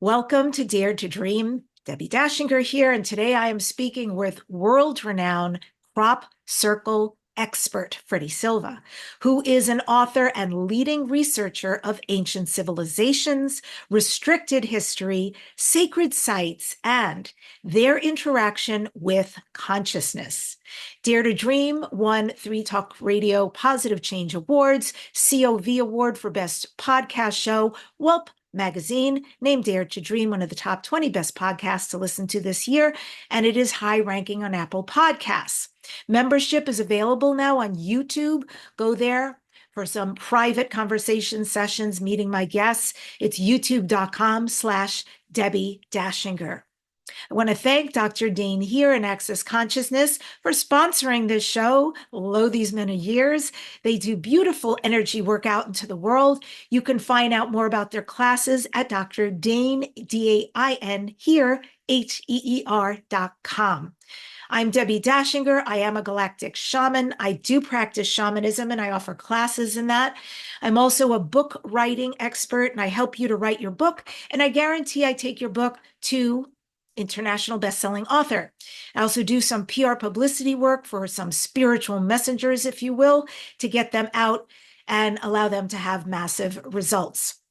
Welcome to Dare to Dream. Debbie Dachinger here, and today I am speaking with world-renowned crop circle expert Freddy Silva, who is an author and leading researcher of ancient civilizations, restricted history, sacred sites, and their interaction with consciousness. Dare to Dream won 3 Talk Radio Positive Change Awards, COV Award for Best Podcast Show, Whelp Magazine named Dare to Dream one of the top 20 best podcasts to listen to this year, and it is high ranking on Apple Podcasts. Membership is available now on YouTube. Go there for some private conversation sessions, meeting my guests. It's youtube.com/Debbie Dachinger. I want to thank Dr. Dane here in Access Consciousness for sponsoring this show these many years. They do beautiful energy work out into the world. You can find out more about their classes at Dr. Dane, D-A-I-N, here, HEER.com. I'm Debbie Dachinger. I am a galactic shaman. I do practice shamanism and I offer classes in that. I'm also a book writing expert and I help you to write your book. And I guarantee I take your book to international best-selling author. I also do some PR publicity work for some spiritual messengers, if you will, to get them out and allow them to have massive results.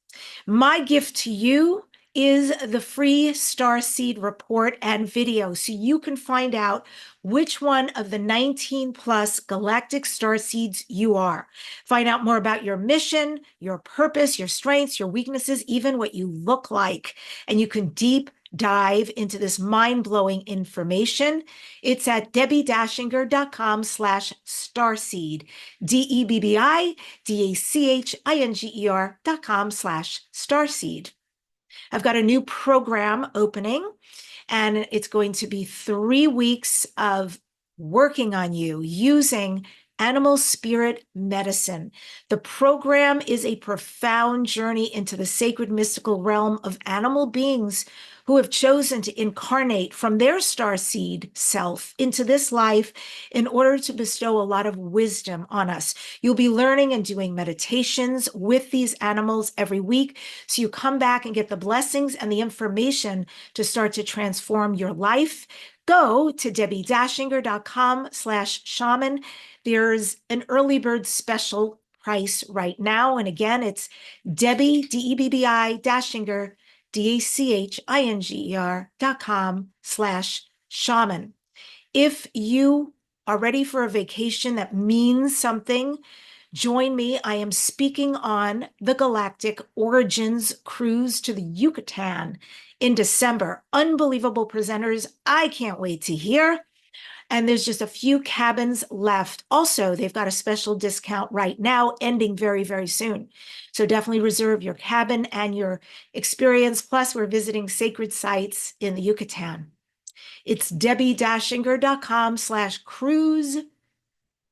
My gift to you is the free Starseed report and video, so you can find out which one of the 19 plus galactic starseeds you are. Find out more about your mission, your purpose, your strengths, your weaknesses, even what you look like. And you can deep dive into this mind-blowing information. It's at debbidachinger.com/starseed, DEBBIDACHINGER.com/starseed. I've got a new program opening, and it's going to be 3 weeks of working on you using animal spirit medicine. The program is a profound journey into the sacred mystical realm of animal beings who have chosen to incarnate from their starseed self into this life in order to bestow a lot of wisdom on us. You'll be learning and doing meditations with these animals every week, so you come back and get the blessings and the information to start to transform your life. Go to debbidachinger.com/shaman. There's an early bird special price right now. And again, it's Debbie, D-E-B-B-I, Dachinger, DACHINGER.com/shaman. If you are ready for a vacation that means something, join me. I am speaking on the Galactic Origins Cruise to the Yucatan in December. Unbelievable presenters. I can't wait to hear. And there's just a few cabins left. Also, they've got a special discount right now, ending very, very soon. So definitely reserve your cabin and your experience. Plus, we're visiting sacred sites in the Yucatan. It's debbidachinger.com/cruise,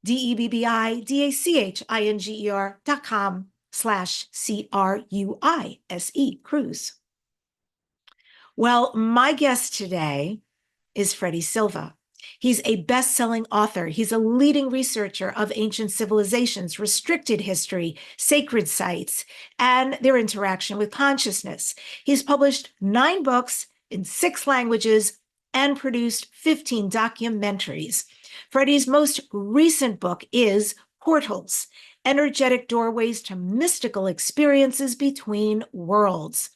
DEBBIDACHINGER.com/CRUISE, cruise. Well, my guest today is Freddy Silva. He's a best-selling author. He's a leading researcher of ancient civilizations, restricted history, sacred sites, and their interaction with consciousness. He's published 9 books in 6 languages and produced 15 documentaries. Freddy's most recent book is Portals: Energetic Doorways to Mystical Experiences Between Worlds.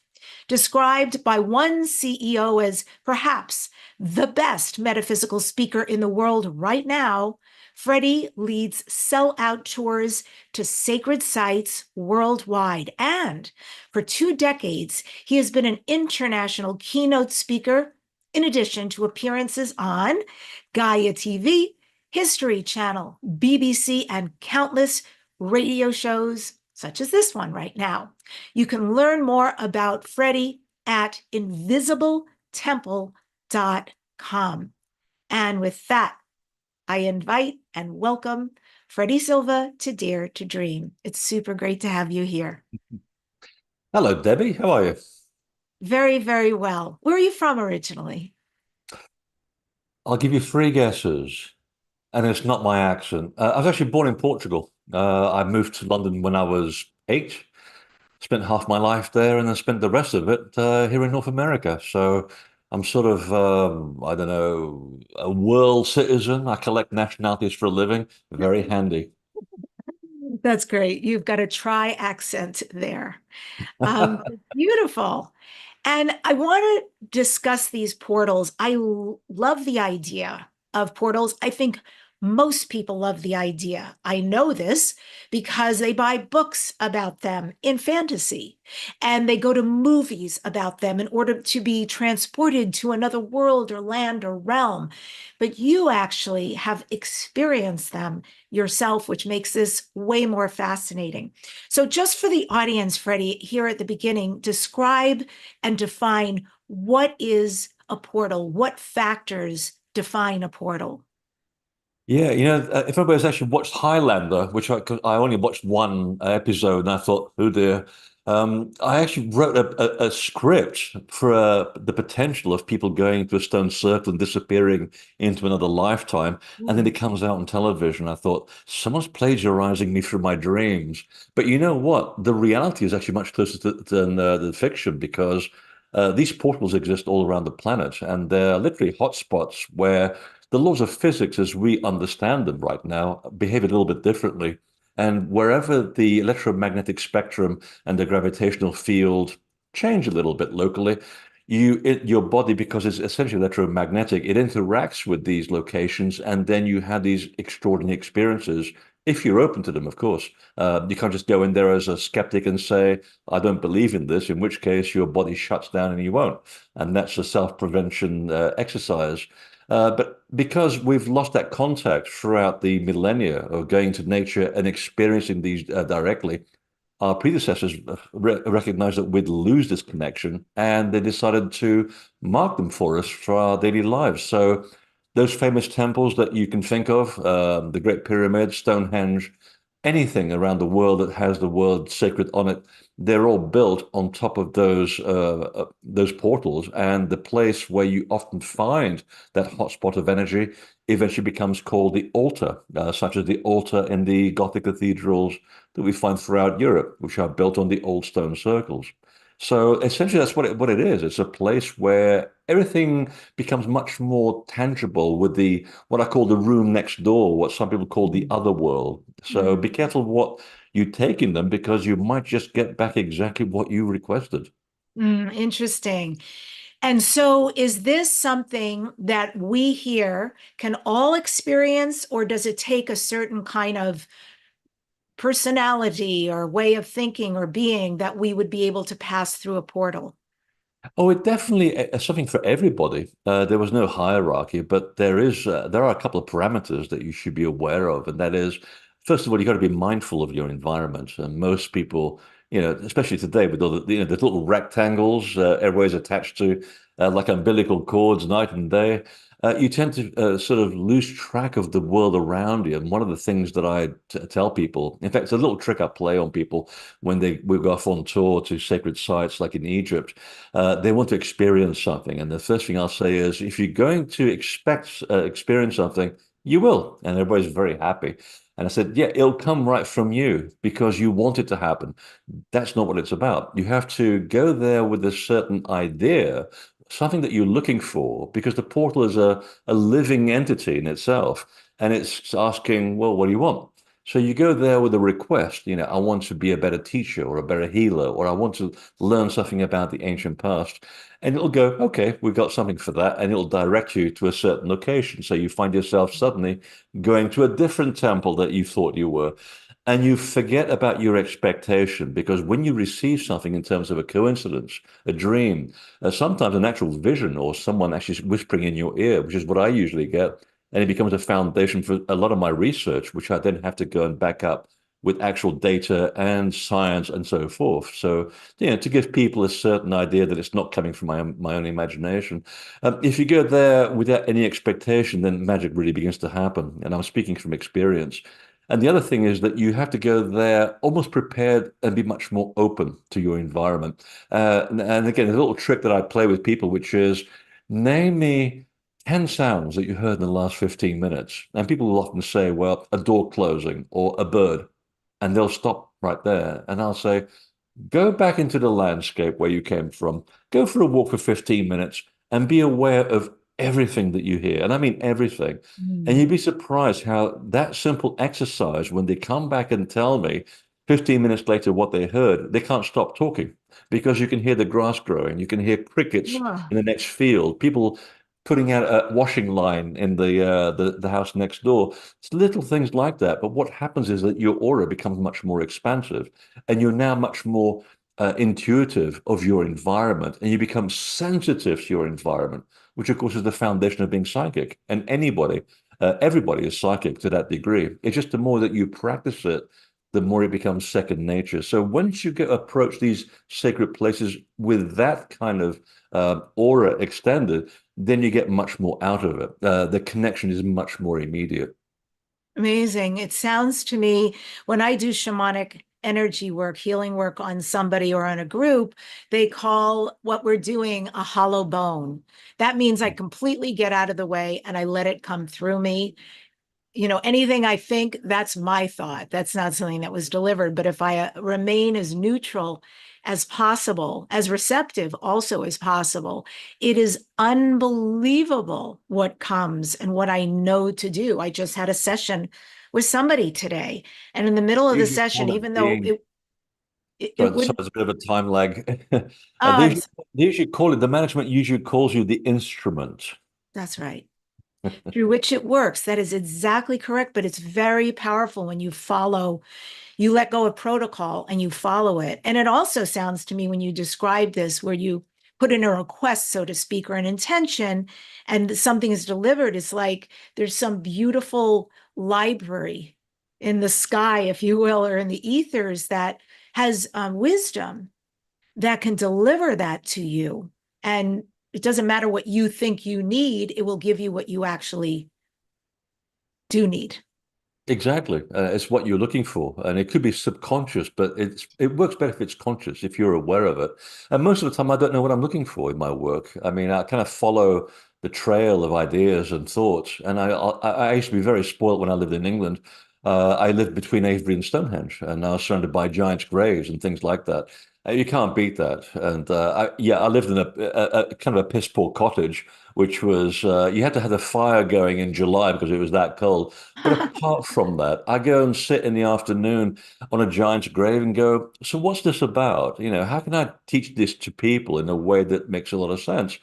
Described by one CEO as perhaps the best metaphysical speaker in the world right now, Freddy leads sell-out tours to sacred sites worldwide. And for 2 decades, he has been an international keynote speaker, in addition to appearances on GAIA TV, History Channel, BBC, and countless radio shows, such as this one right now. You can learn more about Freddy at invisibletemple.com. And with that, I invite and welcome Freddy Silva to Dare to Dream. It's super great to have you here. Hello, Debbie. How are you? Very, very well. Where are you from originally? I'll give you 3 guesses, and it's not my accent. I was actually born in Portugal. I moved to London when I was 8, spent half my life there, and then spent the rest of it here in North America. So I'm sort of, I don't know, a world citizen. I collect nationalities for a living. Very handy. That's great. You've got a tri accent there. Beautiful. And I want to discuss these portals. Love the idea of portals. I think most people love the idea. I know this because they buy books about them in fantasy and they go to movies about them in order to be transported to another world or land or realm. But you actually have experienced them yourself, which makes this way more fascinating. So, just for the audience, Freddie, here at the beginning, describe and define what is a portal, what factors define a portal. Yeah, if anybody's actually watched Highlander, which 'cause I only watched one episode, and I thought, oh dear. I actually wrote a script for the potential of people going to a stone circle and disappearing into another lifetime, and then Mm. it comes out on television. I thought, someone's plagiarizing me through my dreams. But you know what? The reality is actually much closer than the fiction because these portals exist all around the planet, and they're literally hotspots where the laws of physics as we understand them right now behave a little bit differently. And wherever the electromagnetic spectrum and the gravitational field change a little bit locally, your body, because it's essentially electromagnetic, it interacts with these locations, and then you have these extraordinary experiences. If you're open to them, of course. You can't just go in there as a skeptic and say, I don't believe in this, in which case your body shuts down and you won't. And that's a self-prevention exercise. But because we've lost that contact throughout the millennia of going to nature and experiencing these directly, our predecessors recognized that we'd lose this connection and they decided to mark them for us for our daily lives. So those famous temples that you can think of, the Great Pyramid, Stonehenge, anything around the world that has the word sacred on it, they're all built on top of those portals, and the place where you often find that hotspot of energy eventually becomes called the altar, such as the altar in the Gothic cathedrals that we find throughout Europe, which are built on the old stone circles. So essentially, that's what it is. It's a place where everything becomes much more tangible with the what I call the room next door, what some people call the other world. So Mm. be careful what you take in them because you might just get back exactly what you requested. Interesting. And so, is this something that we here can all experience, or does it take a certain kind of personality or way of thinking or being that we would be able to pass through a portal? Oh, it definitely something for everybody. There was no hierarchy, but there are a couple of parameters that you should be aware of, and that is, first of all, you got to be mindful of your environment. And most people, especially today with all the little rectangles everybody's attached to, like umbilical cords, night and day. You tend to sort of lose track of the world around you. And one of the things that I tell people, in fact, it's a little trick I play on people when we go off on tour to sacred sites like in Egypt. They want to experience something. And the first thing I'll say is, if you're going to experience something, you will. And everybody's very happy. And I said, yeah, it'll come right from you because you want it to happen. That's not what it's about. You have to go there with a certain idea, something that you're looking for, because the portal is a living entity in itself. And it's asking, well, what do you want? So you go there with a request, I want to be a better teacher or a better healer, or I want to learn something about the ancient past. And it'll go, okay, we've got something for that. And it'll direct you to a certain location. So you find yourself suddenly going to a different temple that you thought you were. And you forget about your expectation because when you receive something in terms of a coincidence, a dream, sometimes an actual vision or someone actually whispering in your ear, which is what I usually get, and it becomes a foundation for a lot of my research, which I then have to go and back up with actual data and science and so forth. So, to give people a certain idea that it's not coming from my own imagination. If you go there without any expectation, then magic really begins to happen. And I'm speaking from experience. And the other thing is that you have to go there almost prepared and be much more open to your environment. And again, a little trick that I play with people, which is name me 10 sounds that you heard in the last 15 minutes. And people will often say, well, a door closing or a bird. And they'll stop right there. And I'll say, Go back into the landscape where you came from. Go for a walk for 15 minutes and be aware of everything that you hear. And I mean everything. And Mm. you'd be surprised how that simple exercise, when they come back and tell me 15 minutes later what they heard, they can't stop talking because you can hear the grass growing. You can hear crickets Wow. in the next field, people putting out a washing line in the house next door. It's little things like that. But what happens is that your aura becomes much more expansive and you're now much more intuitive of your environment and you become sensitive to your environment, which of course is the foundation of being psychic. And everybody is psychic to that degree. It's just the more that you practice it, the more it becomes second nature. So once you get approach these sacred places with that kind of aura extended, then you get much more out of it. The connection is much more immediate. Amazing. It sounds to me when I do shamanic energy work, healing work on somebody or on a group, they call what we're doing a hollow bone. That means I completely get out of the way and I let it come through me. Anything I think, that's my thought. That's not something that was delivered. But if I remain as neutral as possible, as receptive also as possible, it is unbelievable what comes and what I know to do. I just had a session with somebody today, and in the middle of You the usually session, call it even though being, it so would, there's a bit of a time lag. I'm They usually call it, the management usually calls you the instrument. that's right. Through which it works. That is exactly correct, but it's very powerful when you let go of protocol and you follow it. And it also sounds to me when you describe this, where you put in a request, so to speak, or an intention, and something is delivered, it's like there's some beautiful library in the sky, if you will, or in the ethers that has wisdom that can deliver that to you. And it doesn't matter what you think you need, it will give you what you actually do need. Exactly. It's what you're looking for. And it could be subconscious, but it works better if it's conscious, if you're aware of it. And most of the time, I don't know what I'm looking for in my work. I mean, I kind of follow the trail of ideas and thoughts. And I used to be very spoiled when I lived in England. I lived between Avebury and Stonehenge, and I was surrounded by giants' graves and things like that. You can't beat that. And yeah, I lived in a kind of a piss poor cottage, which was you had to have the fire going in July because it was that cold. But apart from that, I go and sit in the afternoon on a giant's grave and go, so what's this about? How can I teach this to people in a way that makes a lot of sense?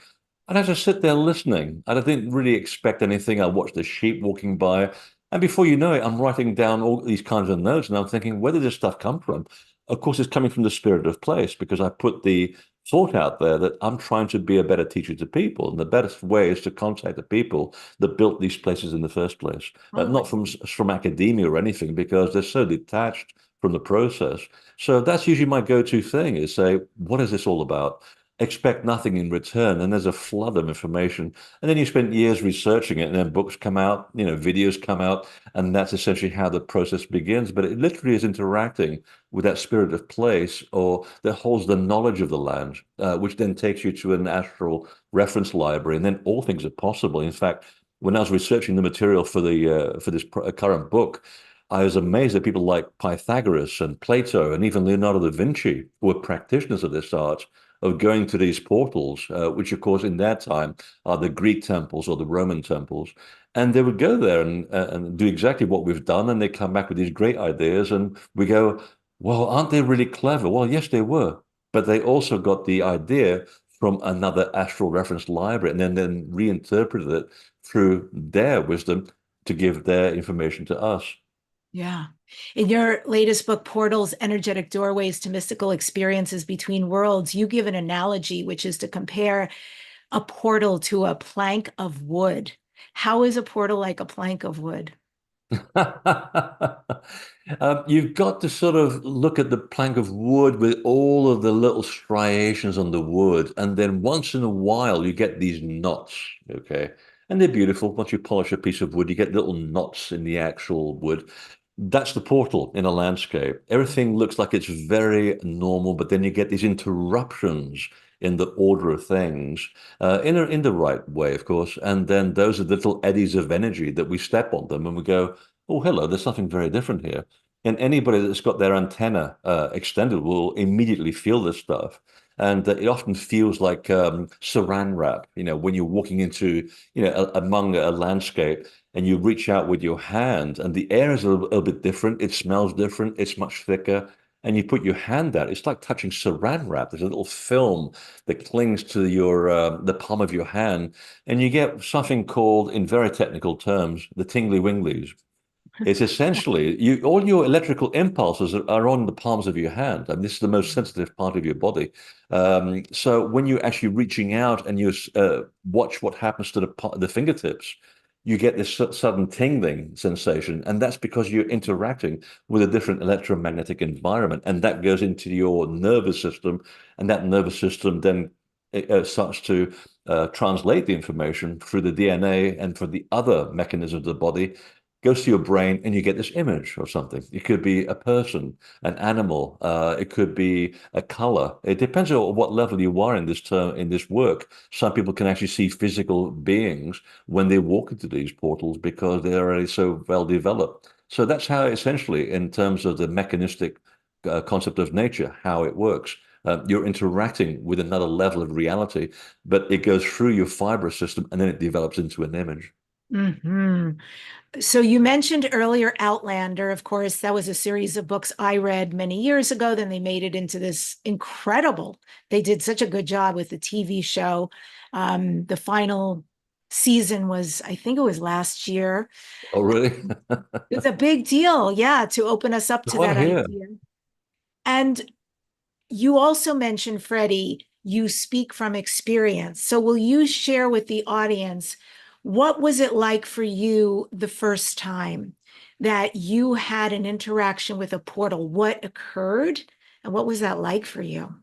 And I just sit there listening. And I didn't really expect anything. I watched the sheep walking by. And before you know it, I'm writing down all these kinds of notes and I'm thinking, where did this stuff come from? Of course, it's coming from the spirit of place because I put the thought out there that I'm trying to be a better teacher to people. And the best way is to contact the people that built these places in the first place, Oh my not from academia or anything, because they're so detached from the process. So that's usually my go-to thing is say, what is this all about? Expect nothing in return. And there's a flood of information. And then you spend years researching it, and then books come out, videos come out, and that's essentially how the process begins. But it literally is interacting with that spirit of place or that holds the knowledge of the land, which then takes you to an astral reference library. And then all things are possible. In fact, when I was researching the material for this current book, I was amazed that people like Pythagoras and Plato and even Leonardo da Vinci were practitioners of this art of going to these portals, which of course in their time are the Greek temples or the Roman temples. And they would go there and do exactly what we've done. And they come back with these great ideas. And we go, well, aren't they really clever? Well, yes, they were. But they also got the idea from another astral reference library and then reinterpreted it through their wisdom to give their information to us. Yeah. In your latest book, Portals, Energetic Doorways to Mystical Experiences Between Worlds, you give an analogy, which is to compare a portal to a plank of wood. How is a portal like a plank of wood? You've got to sort of look at the plank of wood with all of the little striations on the wood, and then once in a while you get these knots, okay? And they're beautiful. Once you polish a piece of wood, you get little knots in the actual wood. That's the portal in a landscape. Everything looks like it's very normal, but then you get these interruptions in the order of things, in the right way, of course. And then those are the little eddies of energy that we step on them and we go, oh, hello, there's something very different here. and anybody that's got their antenna extended will immediately feel this stuff. And it often feels like saran wrap, when you're walking into, among a landscape and you reach out with your hand and the air is a little bit different. It smells different. It's much thicker. And you put your hand out, it's like touching saran wrap. There's a little film that clings to the palm of your hand, and you get something called, in very technical terms, the tingly winglies. It's essentially all your electrical impulses are on the palms of your hand. I mean, this is the most sensitive part of your body. So when you're actually reaching out and you watch what happens to the fingertips, you get this sudden tingling sensation, and that's because you're interacting with a different electromagnetic environment, and that goes into your nervous system, and that nervous system then starts to translate the information through the DNA and for the other mechanisms of the body, goes to your brain, and you get this image or something. It could be a person, an animal, it could be a color. It depends on what level you are in this term, in this work. Some people can actually see physical beings when they walk into these portals because they're already so well developed. So that's how, essentially, in terms of the mechanistic concept of nature, how it works. You're interacting with another level of reality, but it goes through your fibrous system and then it develops into an image. Hmm. So you mentioned earlier Outlander. Of course, that was a series of books I read many years ago. Then they made it into this incredible. They did such a good job with the TV show. The final season was, I think it was last year. Oh, really? It's a big deal, yeah, to open us up to Go on that here. idea. And you also mentioned, Freddie, you speak from experience. So will you share with the audience, what was it like for you the first time that you had an interaction with a portal? What occurred and what was that like for you?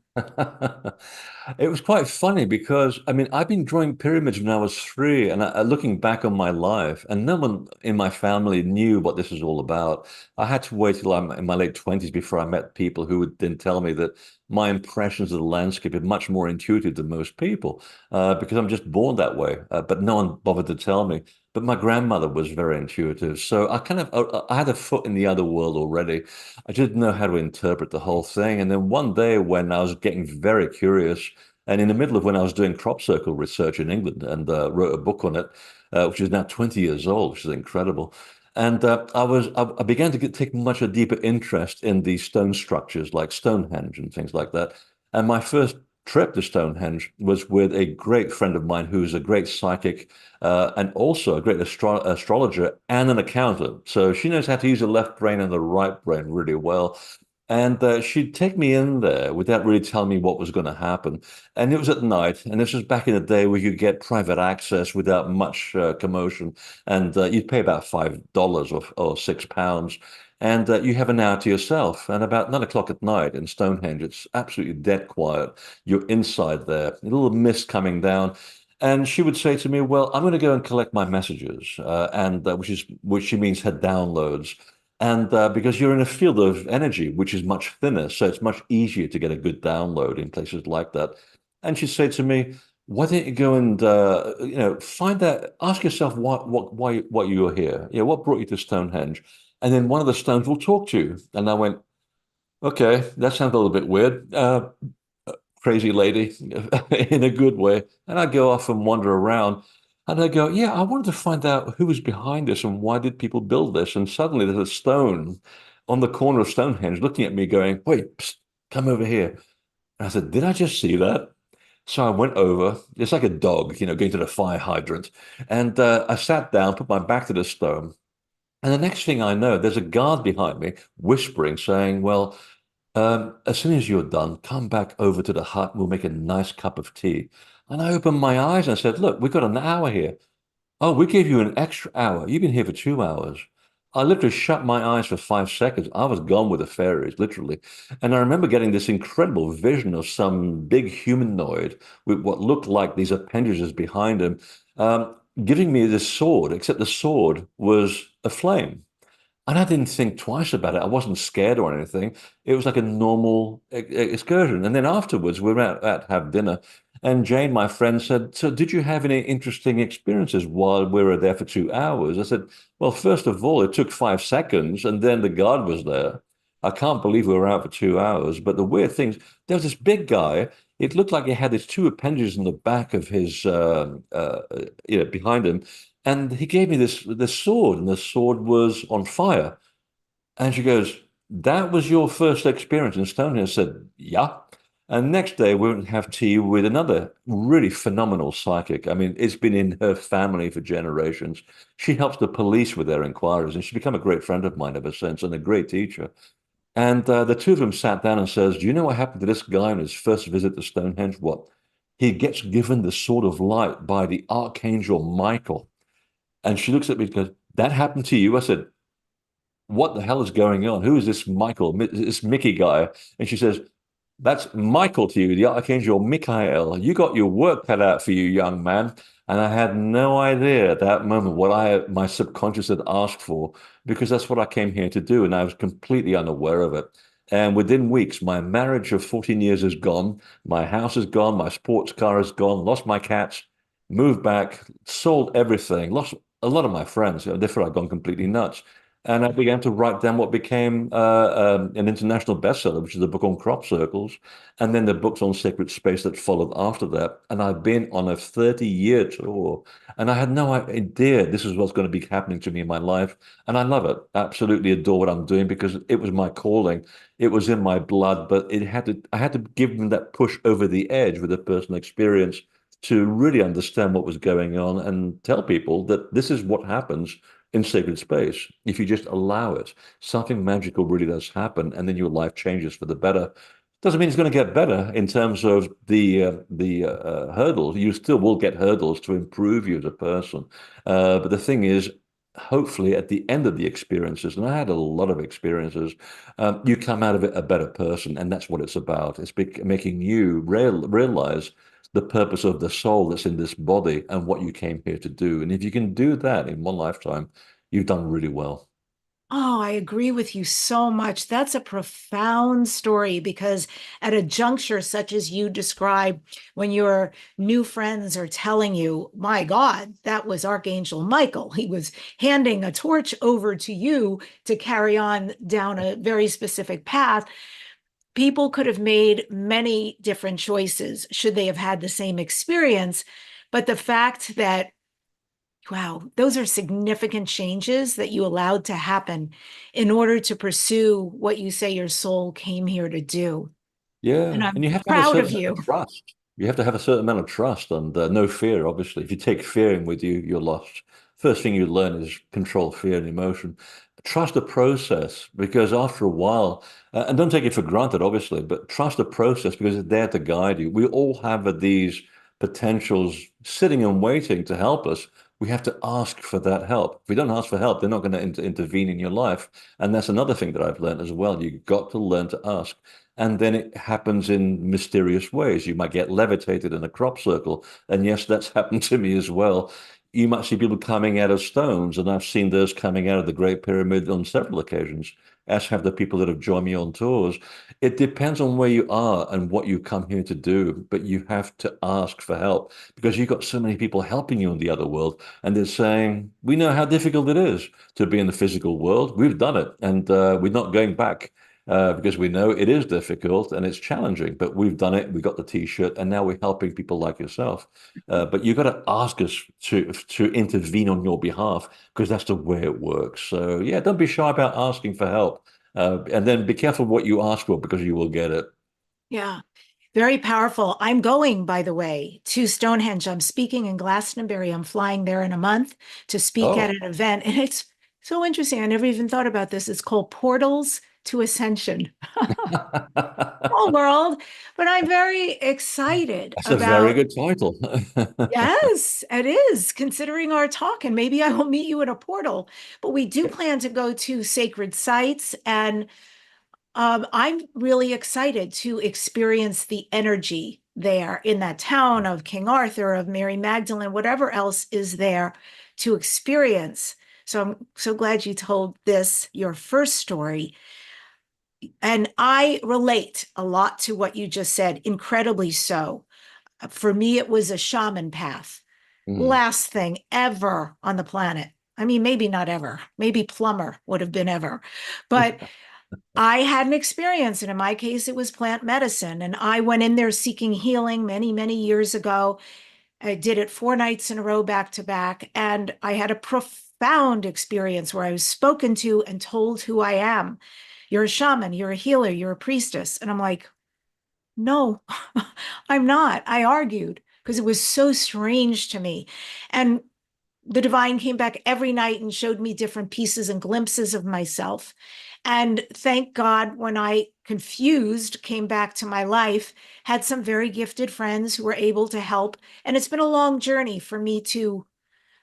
It was quite funny because, I mean, I've been drawing pyramids when I was 3, and looking back on my life, and no one in my family knew what this was all about. I had to wait till I'm in my late 20s before I met people who would then tell me that my impressions of the landscape are much more intuitive than most people, because I'm just born that way. But no one bothered to tell me. But my grandmother was very intuitive, so I had a foot in the other world already. I didn't know how to interpret the whole thing. And then one day when I was getting very curious, and in the middle of when I was doing crop circle research in England and wrote a book on it, which is now 20 years old, which is incredible. And I began to take much a deeper interest in the stone structures like Stonehenge and things like that. And my first trip to Stonehenge was with a great friend of mine who's a great psychic and also a great astrologer and an accountant. So she knows how to use the left brain and the right brain really well. And she'd take me in there without really telling me what was going to happen. And it was at night. And this was back in the day where you get private access without much commotion. And you'd pay about $5 or £6. And you have an hour to yourself. And about 9 o'clock at night in Stonehenge, it's absolutely dead quiet. You're inside there, a little mist coming down. And she would say to me, "Well, I'm going to go and collect my messages," and which she means her downloads. And because you're in a field of energy which is much thinner, so it's much easier to get a good download in places like that. And she said to me, "Why don't you go and find out? Ask yourself why you're here. What brought you to Stonehenge? And then one of the stones will talk to you." And I went, "Okay, that sounds a little bit weird. Crazy lady in a good way." And I go off and wander around. And I go, "Yeah, I wanted to find out who was behind this and why did people build this?" And suddenly there's a stone on the corner of Stonehenge looking at me going, "Wait, psst, come over here." And I said, "Did I just see that?" So I went over. It's like a dog, going to the fire hydrant. And I sat down, put my back to the stone. And the next thing I know, there's a guard behind me whispering, saying, "Well, as soon as you're done, come back over to the hut. We'll make a nice cup of tea." And I opened my eyes and I said, "Look, we've got an hour here." "Oh, we gave you an extra hour. You've been here for 2 hours." I literally shut my eyes for 5 seconds. I was gone with the fairies, literally. And I remember getting this incredible vision of some big humanoid with what looked like these appendages behind him, giving me this sword, except the sword was a flame. And I didn't think twice about it. I wasn't scared or anything. It was like a normal excursion. And then afterwards, we were out to have dinner. And Jane, my friend, said, "So did you have any interesting experiences while we were there for 2 hours?" I said, "Well, first of all, it took 5 seconds, and then the guard was there. I can't believe we were out for 2 hours. But the weird thing, there was this big guy. It looked like he had his two appendages in the back of his, behind him, and he gave me this sword, and the sword was on fire." And she goes, "That was your first experience in Stonehenge?" I said, "Yeah." And next day, we went to have tea with another really phenomenal psychic. I mean, it's been in her family for generations. She helps the police with their inquiries, and she's become a great friend of mine ever since and a great teacher. And the two of them sat down and says, "Do you know what happened to this guy on his first visit to Stonehenge? What? He gets given the sword of light by the Archangel Michael." And she looks at me and goes, "That happened to you?" I said, "What the hell is going on? Who is this Michael, this Mickey guy?" And she says, "That's Michael to you, the Archangel Michael. You got your work cut out for you, young man." And I had no idea at that moment what my subconscious had asked for, because that's what I came here to do, and I was completely unaware of it. And within weeks, my marriage of 14 years is gone, my house is gone, my sports car is gone, lost my cats, moved back, sold everything, lost a lot of my friends. They thought I'd gone completely nuts. And I began to write down what became an international bestseller, which is the book on crop circles, and then the books on sacred space that followed after that. And I've been on a 30-year tour, and I had no idea this is what's going to be happening to me in my life. And I love it. Absolutely adore what I'm doing because it was my calling. It was in my blood, but I had to give them that push over the edge with a personal experience to really understand what was going on and tell people that this is what happens in sacred space. If you just allow it, something magical really does happen, and then your life changes for the better. Doesn't mean it's going to get better in terms of the hurdles. You still will get hurdles to improve you as a person. But the thing is, hopefully, at the end of the experiences, and I had a lot of experiences, you come out of it a better person, and that's what it's about. It's making you realize the purpose of the soul that's in this body and what you came here to do. And if you can do that in one lifetime, you've done really well. Oh, I agree with you so much. That's a profound story because at a juncture such as you describe, when your new friends are telling you, my God, that was Archangel Michael. He was handing a torch over to you to carry on down a very specific path. People could have made many different choices should they have had the same experience. But the fact that wow, those are significant changes that you allowed to happen in order to pursue what you say your soul came here to do. And Yeah, and I'm you have to have a proud of certain amount of you. trust. You have to have a certain amount of trust and no fear, obviously. If you take fear in with you, you're lost. First thing you learn is control fear and emotion. Trust the process because after a while, and don't take it for granted, obviously, but trust the process because it's there to guide you. We all have these potentials sitting and waiting to help us. We have to ask for that help. If we don't ask for help, they're not going to intervene in your life. And that's another thing that I've learned as well. You've got to learn to ask. And then it happens in mysterious ways. You might get levitated in a crop circle. And yes, that's happened to me as well. You might see people coming out of stones, and I've seen those coming out of the Great Pyramid on several occasions, as have the people that have joined me on tours. It depends on where you are and what you come here to do, but you have to ask for help because you've got so many people helping you in the other world, and they're saying, "We know how difficult it is to be in the physical world. We've done it, and we're not going back." Because we know it is difficult and it's challenging, but we've done it. We got the T-shirt, and now we're helping people like yourself. But you've got to ask us to intervene on your behalf because that's the way it works. So yeah, don't be shy about asking for help, and then be careful what you ask for because you will get it. Yeah, very powerful. I'm going, by the way, to Stonehenge. I'm speaking in Glastonbury. I'm flying there in a month to speak at Oh. an event. And it's so interesting. I never even thought about this. It's called Portals to Ascension. Whole world, but I'm very excited That's a very about. good title. Yes, it is, considering our talk, and maybe I will meet you at a portal. But we do plan to go to sacred sites, and I'm really excited to experience the energy there in that town of King Arthur, of Mary Magdalene, whatever else is there to experience. So I'm so glad you told this, your first story. And I relate a lot to what you just said, incredibly so. For me, it was a shaman path. Mm. Last thing ever on the planet. I mean, maybe not ever. Maybe plumber would have been ever. But I had an experience, and in my case, it was plant medicine. And I went in there seeking healing many, many years ago. I did it 4 nights in a row, back to back. And I had a profound experience where I was spoken to and told who I am. You're a shaman, you're a healer, you're a priestess. And I'm like, no, I'm not. I argued because it was so strange to me. And the divine came back every night and showed me different pieces and glimpses of myself. And thank God, when I confused, came back to my life, had some very gifted friends who were able to help. And it's been a long journey for me to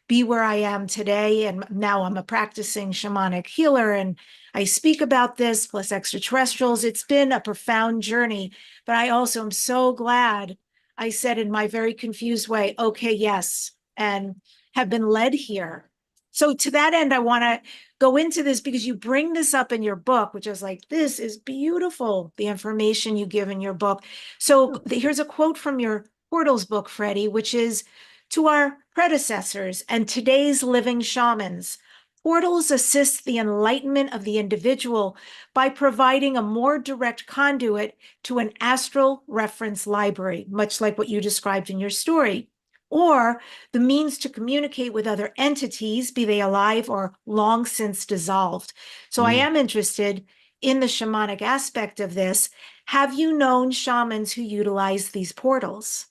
be where I am today. And now I'm a practicing shamanic healer, and I speak about this plus extraterrestrials. It's been a profound journey, but I also am so glad I said in my very confused way, okay, yes, and have been led here. So to that end, I want to go into this because you bring this up in your book, which is like, this is beautiful, the information you give in your book. So here's a quote from your Portals book, Freddie, which is, to our predecessors and today's living shamans, portals assist the enlightenment of the individual by providing a more direct conduit to an astral reference library, much like what you described in your story, or the means to communicate with other entities, be they alive or long since dissolved. So I Mm. am interested in the shamanic aspect of this. Have you known shamans who utilize these portals?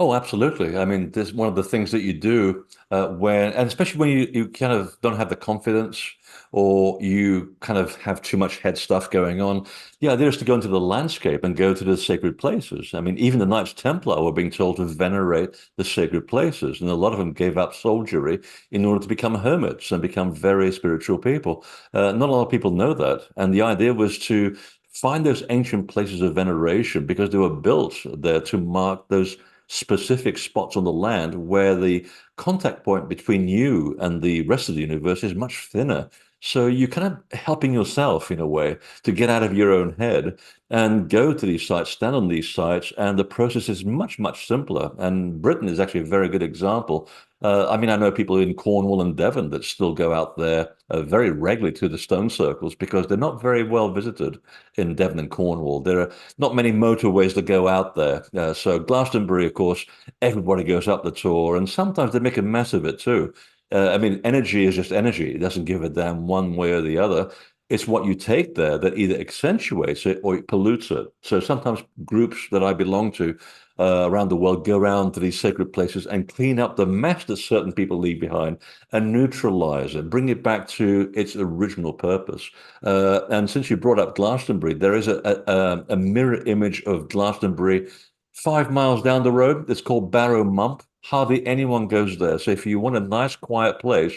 Oh, absolutely. I mean, this one of the things that you do and especially when you kind of don't have the confidence or you kind of have too much head stuff going on. The idea is to go into the landscape and go to the sacred places. I mean, even the Knights Templar were being told to venerate the sacred places, and a lot of them gave up soldiery in order to become hermits and become very spiritual people. Not a lot of people know that, and the idea was to find those ancient places of veneration because they were built there to mark those specific spots on the land where the contact point between you and the rest of the universe is much thinner. So you're kind of helping yourself in a way to get out of your own head and go to these sites, stand on these sites, and the process is much, much simpler. And Britain is actually a very good example. I mean, I know people in Cornwall and Devon that still go out there very regularly to the stone circles because they're not very well visited in Devon and Cornwall. There are not many motorways that go out there. So Glastonbury, of course, everybody goes up the tour, and sometimes they make a mess of it too. I mean, energy is just energy. It doesn't give a damn one way or the other. It's what you take there that either accentuates it or it pollutes it. So sometimes groups that I belong to around the world go around to these sacred places and clean up the mess that certain people leave behind and neutralize it, bring it back to its original purpose. And since you brought up Glastonbury, there is a mirror image of Glastonbury 5 miles down the road. It's called Barrow Mump. Hardly anyone goes there. So if you want a nice, quiet place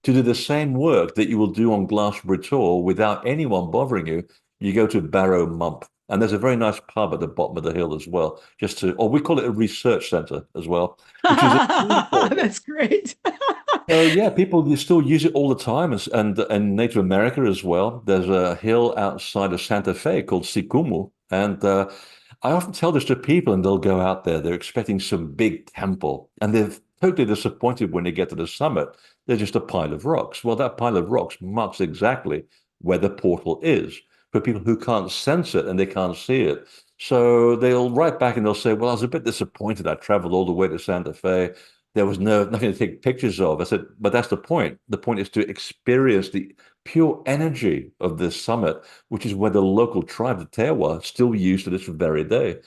to do the same work that you will do on Glastonbury Tour without anyone bothering you, you go to Barrow Mump. And there's a very nice pub at the bottom of the hill as well, or we call it a research center as well, which is a That's great. so yeah, people you still use it all the time, and Native America as well. There's a hill outside of Santa Fe called Sikumu, and I often tell this to people, and they'll go out there. They're expecting some big temple, and they're totally disappointed when they get to the summit. They're just a pile of rocks. Well, that pile of rocks marks exactly where the portal is for people who can't sense it and they can't see it. So they'll write back and they'll say, "Well, I was a bit disappointed. I traveled all the way to Santa Fe. There was nothing to take pictures of." I said, but that's the point. The point is to experience the pure energy of this summit, which is where the local tribe, the Tewa, still use to this very day.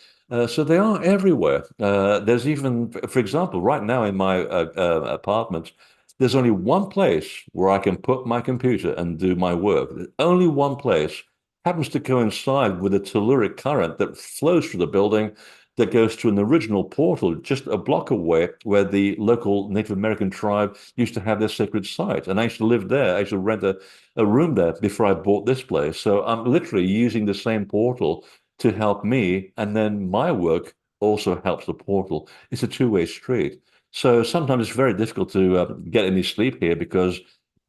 So they are everywhere. There's even, for example, right now in my apartment, there's only one place where I can put my computer and do my work. There's only one place happens to coincide with a telluric current that flows through the building that goes to an original portal just a block away where the local Native American tribe used to have their sacred site. And I used to live there. I used to rent a room there before I bought this place. So I'm literally using the same portal to help me. And then my work also helps the portal. It's a two-way street. So sometimes it's very difficult to get any sleep here because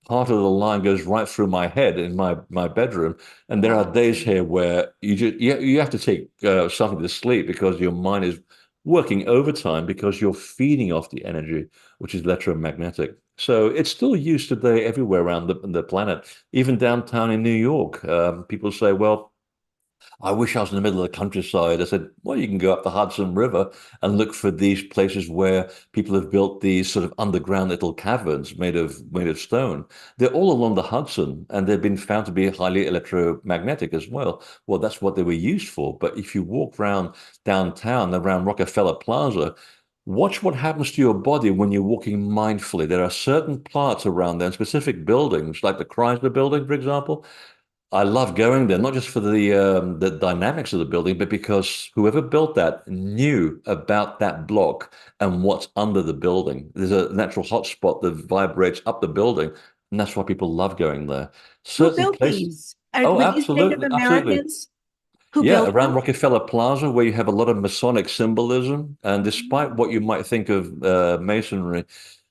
part of the line goes right through my head in my bedroom, and there are days here where you have to take something to sleep because your mind is working overtime because you're feeding off the energy, which is electromagnetic. So it's still used today everywhere around the planet, even downtown in New York. People say, well, I wish I was in the middle of the countryside. I said, well, you can go up the Hudson River and look for these places where people have built these sort of underground little caverns made of stone. They're all along the Hudson, and they've been found to be highly electromagnetic as well. Well, that's what they were used for. But if you walk around downtown, around Rockefeller Plaza, watch what happens to your body when you're walking mindfully. There are certain parts around there, specific buildings, like the Chrysler Building, for example. I love going there, not just for the dynamics of the building, but because whoever built that knew about that block and what's under the building. There's a natural hotspot that vibrates up the building, and that's why people love going there. Who Certain built places. these? Oh, Were these Native absolutely, absolutely. Americans who Yeah, built around them? Rockefeller Plaza, where you have a lot of Masonic symbolism, and despite what you might think of Masonry,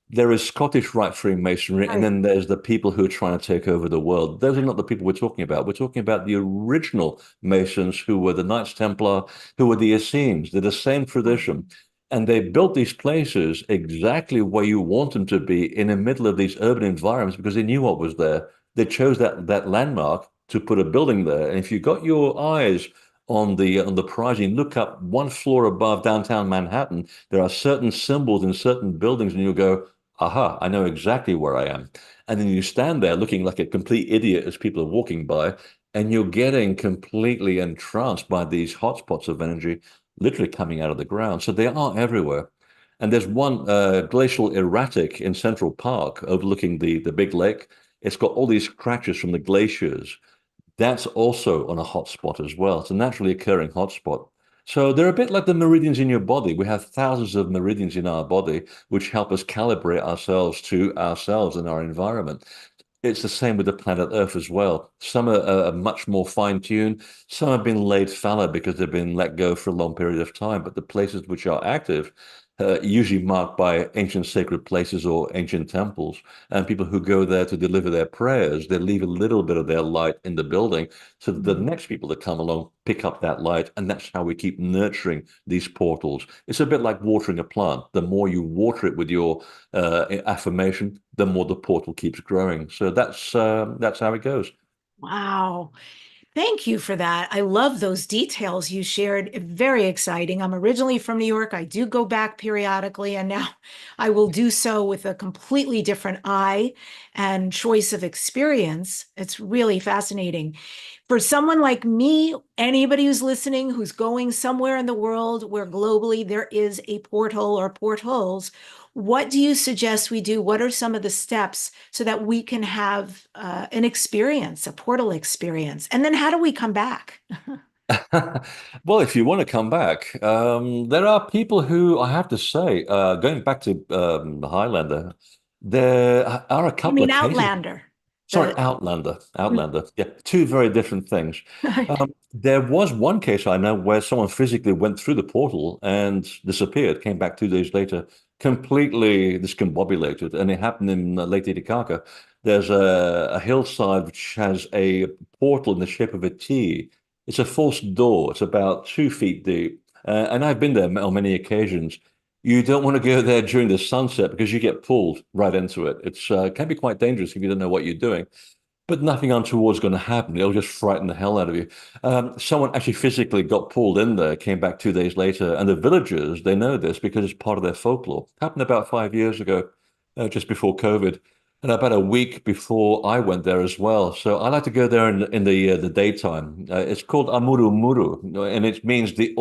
there is Scottish Rite Freemasonry, and Right. then there's the people who are trying to take over the world. Those are not the people we're talking about. We're talking about the original Masons who were the Knights Templar, who were the Essenes. They're the same tradition. And they built these places exactly where you want them to be in the middle of these urban environments because they knew what was there. They chose that landmark to put a building there. And if you got your eyes on the prize, you look up one floor above downtown Manhattan, there are certain symbols in certain buildings, and you'll go, aha, I know exactly where I am. And then you stand there looking like a complete idiot as people are walking by, and you're getting completely entranced by these hotspots of energy literally coming out of the ground. So they are everywhere. And there's one glacial erratic in Central Park overlooking the big lake. It's got all these scratches from the glaciers. That's also on a hotspot as well. It's a naturally occurring hotspot. So they're a bit like the meridians in your body. We have thousands of meridians in our body, which help us calibrate ourselves to ourselves and our environment. It's the same with the planet Earth as well. Some are much more fine-tuned. Some have been laid fallow because they've been let go for a long period of time. But the places which are active, usually marked by ancient sacred places or ancient temples, and people who go there to deliver their prayers, they leave a little bit of their light in the building so that the Mhm. next people that come along pick up that light. And that's how we keep nurturing these portals. It's a bit like watering a plant. The more you water it with your affirmation, the more the portal keeps growing. So that's how it goes. Wow. Thank you for that. I love those details you shared. Very exciting. I'm originally from New York. I do go back periodically, and now I will do so with a completely different eye and choice of experience. It's really fascinating. For someone like me, anybody who's listening, who's going somewhere in the world where globally there is a portal or portholes, what do you suggest we do? What are some of the steps so that we can have an experience, a portal experience? And then how do we come back? Well, if you want to come back, there are people who I have to say, going back to the Highlander, there are a You couple mean of cases. Outlander? Sorry, The Outlander. Outlander. Yeah, two very different things. Okay. There was one case I know where someone physically went through the portal and disappeared, came back 2 days later, completely discombobulated, and it happened in Lake Titicaca. There's a hillside which has a portal in the shape of a T. It's a false door. It's about 2 feet deep, and I've been there on many occasions. You don't want to go there during the sunset because you get pulled right into it. It's can be quite dangerous if you don't know what you're doing. But nothing untoward is going to happen. It'll just frighten the hell out of you. Someone actually physically got pulled in there, came back 2 days later, and the villagers, they know this because it's part of their folklore. Happened about 5 years ago, just before COVID, and about a week before I went there as well. So I like to go there in the daytime. It's called Amuru Muru, and it means the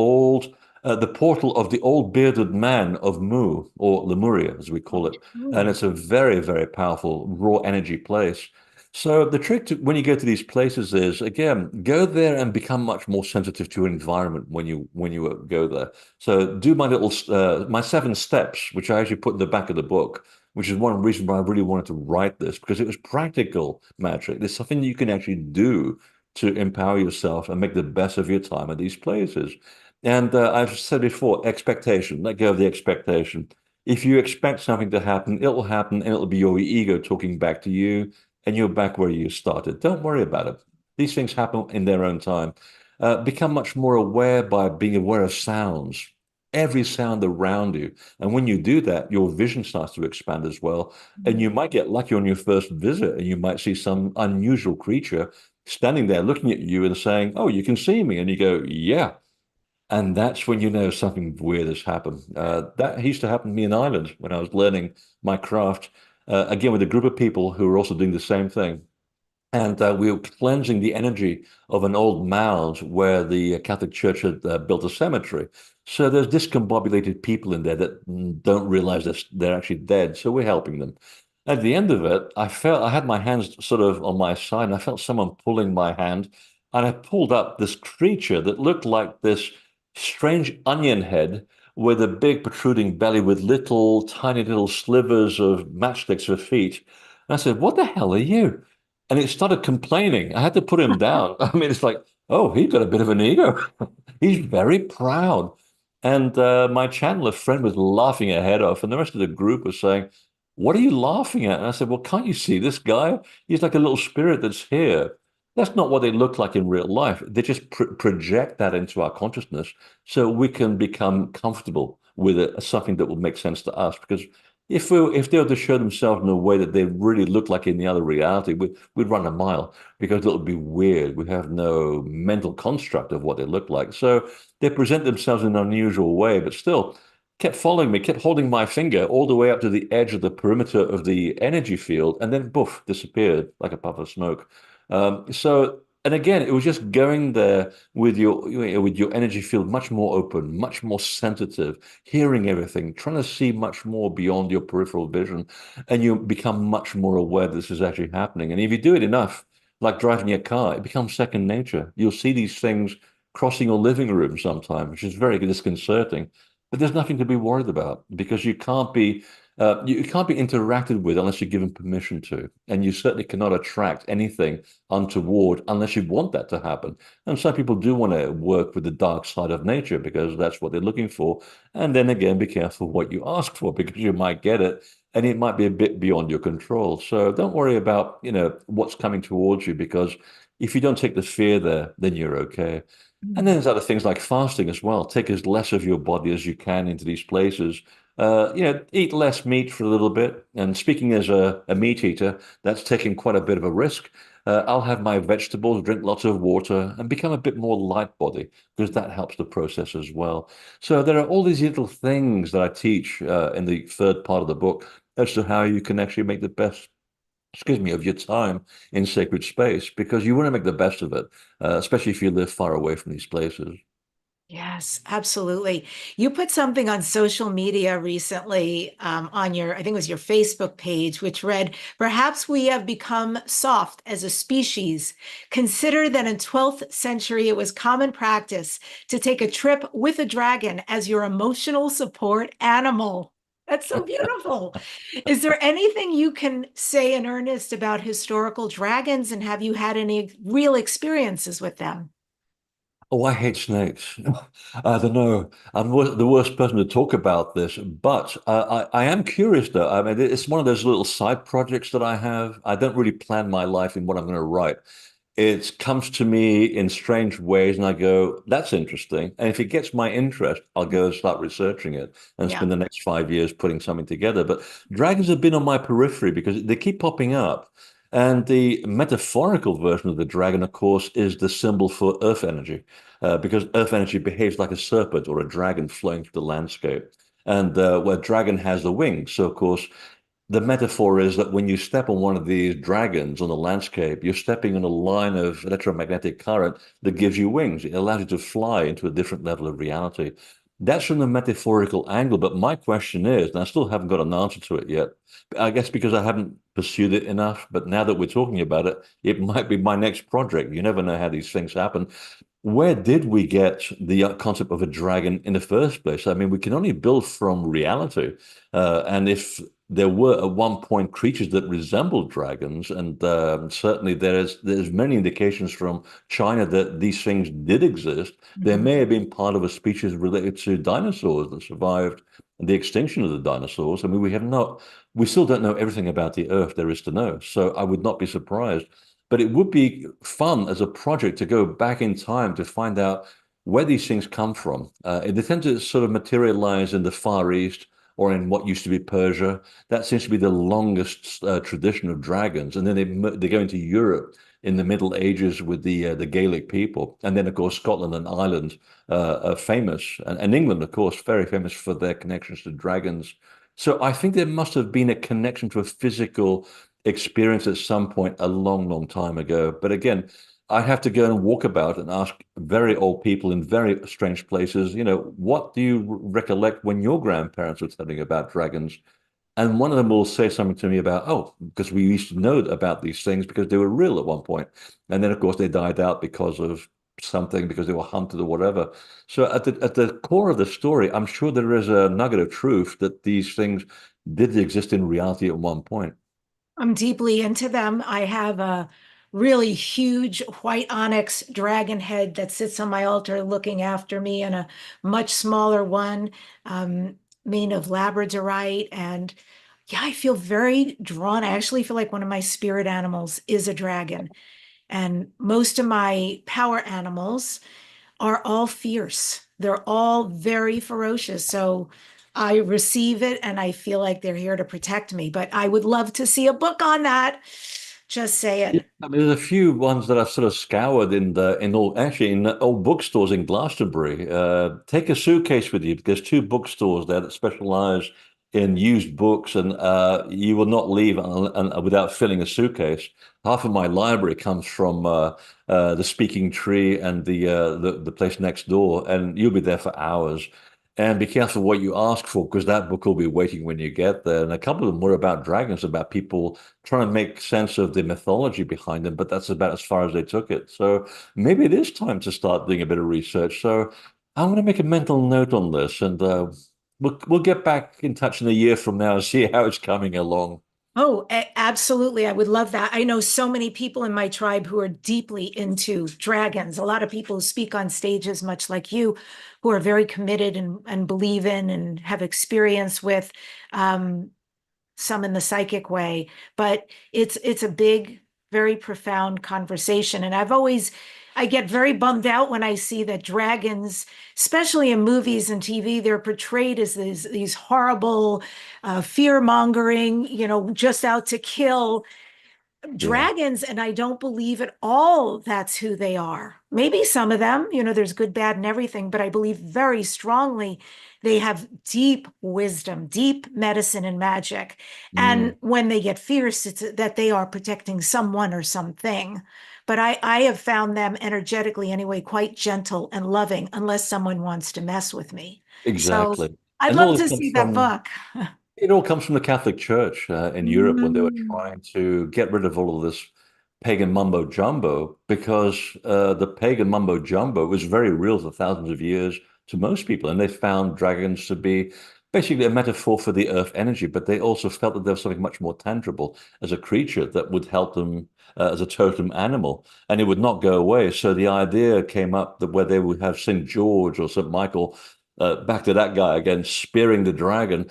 portal of the old bearded man of Mu, or Lemuria, as we call it. And Oh, it's a very, very powerful raw energy place. So the trick when you go to these places is again go there and become much more sensitive to your environment when you go there. So do my 7 steps, which I actually put in the back of the book, which is one reason why I really wanted to write this because it was practical magic. There's something you can actually do to empower yourself and make the best of your time at these places. And I've said before, expectation. Let go of the expectation. If you expect something to happen, it will happen, and it'll be your ego talking back to you and you're back where you started. Don't worry about it. These things happen in their own time. Become much more aware by being aware of sounds. every sound around you. And when you do that, your vision starts to expand as well. And you might get lucky on your first visit and you might see some unusual creature standing there looking at you and saying, "Oh, you can see me." And you go, "Yeah." And that's when you know something weird has happened. That used to happen to me in Ireland when I was learning my craft, again, with a group of people who were also doing the same thing. And we were cleansing the energy of an old mound where the Catholic Church had built a cemetery. So there's discombobulated people in there that don't realize they're actually dead. So we're helping them. At the end of it, I had my hands sort of on my side, and I felt someone pulling my hand. And I pulled up this creature that looked like this strange onion head with a big protruding belly with little, tiny little slivers of matchsticks for feet. And I said, "What the hell are you?" And it started complaining. I had to put him down. I mean, it's like, oh, he's got a bit of an ego. He's very proud. And my Chandler friend was laughing her head off, and the rest of the group was saying, "What are you laughing at?" And I said, "Well, can't you see this guy? He's like a little spirit that's here." That's not what they look like in real life. They just project that into our consciousness so we can become comfortable with it, something that will make sense to us. Because if they were to show themselves in a way that they really look like in the other reality, we'd run a mile because it would be weird. We have no mental construct of what they look like. So they present themselves in an unusual way, but still kept following me, kept holding my finger all the way up to the edge of the perimeter of the energy field, and then poof, disappeared like a puff of smoke. And again, it was just going there with your energy field much more open, much more sensitive, hearing everything, trying to see much more beyond your peripheral vision, and you become much more aware this is actually happening. And if you do it enough, like driving your car, it becomes second nature. You'll see these things crossing your living room sometimes, which is very disconcerting. But there's nothing to be worried about because you can't be interacted with unless you're given permission to, and you certainly cannot attract anything untoward unless you want that to happen. And some people do want to work with the dark side of nature because that's what they're looking for. And then again, be careful what you ask for because you might get it and it might be a bit beyond your control. So don't worry about, what's coming towards you because if you don't take the fear there, then you're okay. And then there's other things like fasting as well. Take as less of your body as you can into these places. Eat less meat for a little bit. And speaking as a meat eater, that's taking quite a bit of a risk. I'll have my vegetables, drink lots of water, and become a bit more light body because that helps the process as well. So there are all these little things that I teach in the third part of the book as to how you can actually make the best, excuse me, of your time in sacred space because you want to make the best of it, especially if you live far away from these places. Yes, absolutely. You put something on social media recently on your, I think it was your Facebook page, which read, "Perhaps we have become soft as a species. Consider that in 12th century, it was common practice to take a trip with a dragon as your emotional support animal." That's so beautiful. Is there anything you can say in earnest about historical dragons, and have you had any real experiences with them? Oh, I hate snakes. I don't know. The worst person to talk about this, but I am curious though. I mean, it's one of those little side projects that I have. I don't really plan my life in what I'm going to write. It comes to me in strange ways, and I go, "That's interesting." And if it gets my interest, I'll go and start researching it and Yeah. spend the next 5 years putting something together. But dragons have been on my periphery because they keep popping up. And the metaphorical version of the dragon, of course, is the symbol for earth energy, because earth energy behaves like a serpent or a dragon flowing through the landscape. And where dragon has the wings. So, of course, the metaphor is that when you step on one of these dragons on the landscape, you're stepping on a line of electromagnetic current that gives you wings. It allows you to fly into a different level of reality. That's from the metaphorical angle. But my question is, and I still haven't got an answer to it yet, I guess because I haven't pursued it enough, but now that we're talking about it, it might be my next project. You never know how these things happen. Where did we get the concept of a dragon in the first place? I mean, we can only build from reality. And if there were at one point creatures that resembled dragons, and certainly there's many indications from China that these things did exist. There Mhm. may have been part of a species related to dinosaurs that survived the extinction of the dinosaurs. I mean, we still don't know everything about the Earth there is to know. So I would not be surprised. But it would be fun as a project to go back in time to find out where these things come from. They tend to sort of materialize in the Far East or in what used to be Persia. That seems to be the longest tradition of dragons. And then they go into Europe in the Middle Ages with the Gaelic people. And then, of course, Scotland and Ireland are famous. And England, of course, very famous for their connections to dragons. So I think there must have been a connection to a physical experience at some point a long, long time ago. But again, I have to go and walk about and ask very old people in very strange places, what do you recollect when your grandparents were telling you about dragons? And one of them will say something to me about, oh, because we used to know about these things because they were real at one point. And then, of course, they died out because of something, because they were hunted or whatever. So at the core of the story, I'm sure there is a nugget of truth that these things did exist in reality at one point. I'm deeply into them. I have a really huge white onyx dragon head that sits on my altar looking after me, and a much smaller one made of labradorite. And yeah, I feel very drawn. I actually feel like one of my spirit animals is a dragon. And most of my power animals are all fierce. They're all very ferocious. So I receive it and I feel like they're here to protect me. But I would love to see a book on that. Just Yeah, saying. I mean, there's a few ones that I've sort of scoured in old bookstores in Glastonbury. Take a suitcase with you. There's two bookstores there that specialize in used books, and you will not leave without filling a suitcase. Half of my library comes from the Speaking Tree and the place next door, and you'll be there for hours. And be careful what you ask for, because that book will be waiting when you get there. And a couple of them were about dragons, about people trying to make sense of the mythology behind them, but that's about as far as they took it. So maybe it is time to start doing a bit of research. So I'm going to make a mental note on this, and we'll get back in touch in a year from now and see how it's coming along. Oh, absolutely. I would love that. I know so many people in my tribe who are deeply into dragons. A lot of people who speak on stages, much like you, who are very committed and believe in and have experience with. Some in the psychic way, but it's a big, very profound conversation. And I get very bummed out when I see that dragons, especially in movies and TV, they're portrayed as these horrible, fear-mongering, just out to kill Yeah, dragons. And I don't believe at all that's who they are. Maybe some of them, there's good, bad, and everything, but I believe very strongly they have deep wisdom, deep medicine and magic. mm, And when they get fierce, it's that they are protecting someone or something. But I have found them energetically anyway, quite gentle and loving, unless someone wants to mess with me. So exactly. I'd And love all this to comes see that from book. It all comes from the Catholic Church in Europe when they were Mm. trying to get rid of all of this pagan mumbo jumbo, because the pagan mumbo jumbo was very real for thousands of years to most people. And they found dragons to be basically a metaphor for the earth energy, but they also felt that there was something much more tangible as a creature that would help them as a totem animal, and it would not go away. So the idea came up that where they would have St. George or St. Michael, back to that guy again, spearing the dragon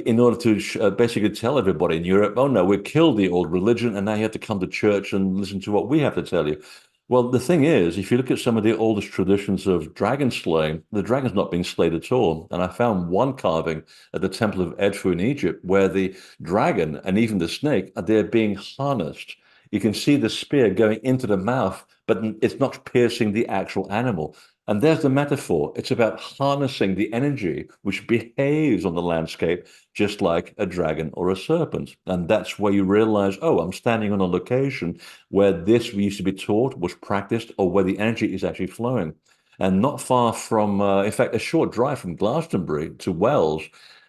in order to basically tell everybody in Europe, oh no, we've killed the old religion and now you have to come to church and listen to what we have to tell you. Well, the thing is, if you look at some of the oldest traditions of dragon slaying, the dragon's not being slayed at all. And I found one carving at the Temple of Edfu in Egypt where the dragon and even the snake, they're being harnessed. You can see the spear going into the mouth, but it's not piercing the actual animal. And there's the metaphor. It's about harnessing the energy which behaves on the landscape just like a dragon or a serpent. And that's where you realize, oh, I'm standing on a location where this we used to be taught, was practiced, or where the energy is actually flowing. And not far from, in fact, a short drive from Glastonbury to Wells,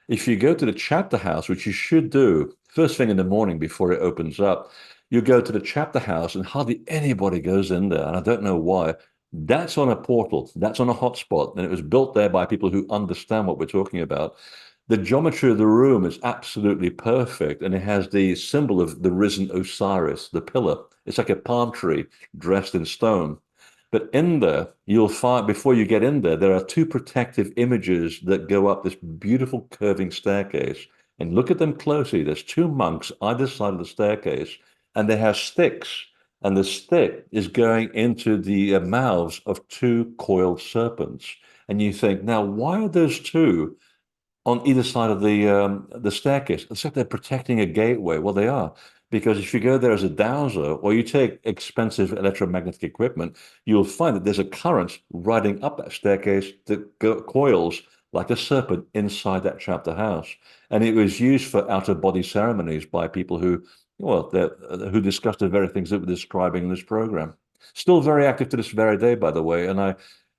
if you go to the chapter house, which you should do first thing in the morning before it opens up, you go to the chapter house and hardly anybody goes in there. And I don't know why. That's on a portal. That's on a hotspot. And it was built there by people who understand what we're talking about. The geometry of the room is absolutely perfect. And it has the symbol of the risen Osiris, the pillar. It's like a palm tree dressed in stone. But in there, you'll find, before you get in there, there are two protective images that go up this beautiful curving staircase. And look at them closely. There's two monks either side of the staircase, and they have sticks. and the stick is going into the mouths of two coiled serpents. And you think, now, why are those two on either side of the staircase, except they're protecting a gateway? Well, they are. Because if you go there as a dowser or you take expensive electromagnetic equipment, you'll find that there's a current riding up that staircase that coils like a serpent inside that chapter house. And it was used for out-of-body ceremonies by people who, well, who discussed the very things that we're describing in this program. Still very active to this very day, by the way. And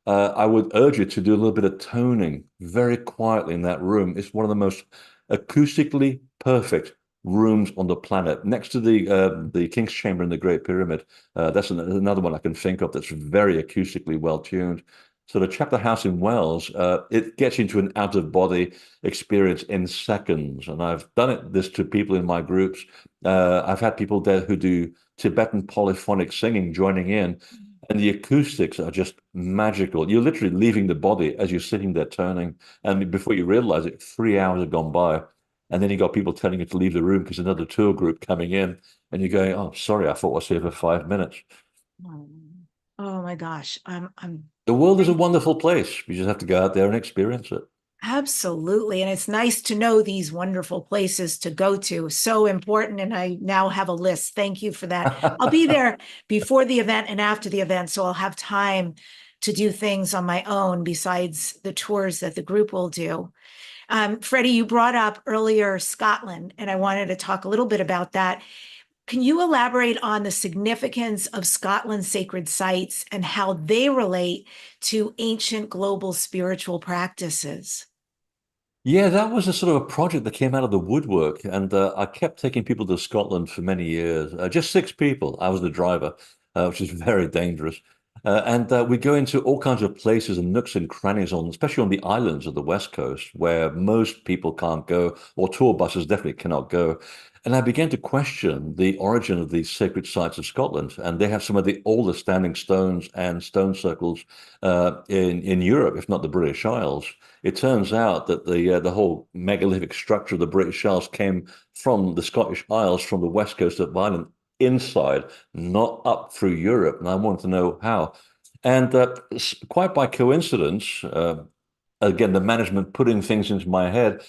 I would urge you to do a little bit of toning very quietly in that room. It's one of the most acoustically perfect rooms on the planet, next to the King's Chamber in the Great Pyramid. That's another one I can think of that's very acoustically well tuned. So the chapter house in Wales, it gets into an out-of-body experience in seconds. And I've done this to people in my groups. I've had people there who do Tibetan polyphonic singing joining in. And the acoustics are just magical. You're literally leaving the body as you're sitting there turning. And before you realize it, 3 hours have gone by. And then you got people telling you to leave the room because another tour group coming in. And you're going, oh, sorry, I thought I was here for 5 minutes. Oh my gosh. The world is a wonderful place. You just have to go out there and experience it. Absolutely. And it's nice to know these wonderful places to go to. So important. And I now have a list. Thank you for that. I'll be there before the event and after the event. So I'll have time to do things on my own besides the tours that the group will do. Freddie, you brought up earlier Scotland, and I wanted to talk a little bit about that. Can you elaborate on the significance of Scotland's sacred sites and how they relate to ancient global spiritual practices? Yeah, that was a sort of a project that came out of the woodwork, and I kept taking people to Scotland for many years. Just 6 people. I was the driver, which is very dangerous. And we go into all kinds of places and nooks and crannies on, especially on the islands of the West Coast, where most people can't go, or tour buses definitely cannot go. And I began to question the origin of these sacred sites of Scotland, and they have some of the oldest standing stones and stone circles in Europe, if not the British Isles. It turns out that the whole megalithic structure of the British Isles came from the Scottish Isles, from the west coast of Ireland, inside, not up through Europe. And I wanted to know how. And quite by coincidence, again, the management putting things into my head,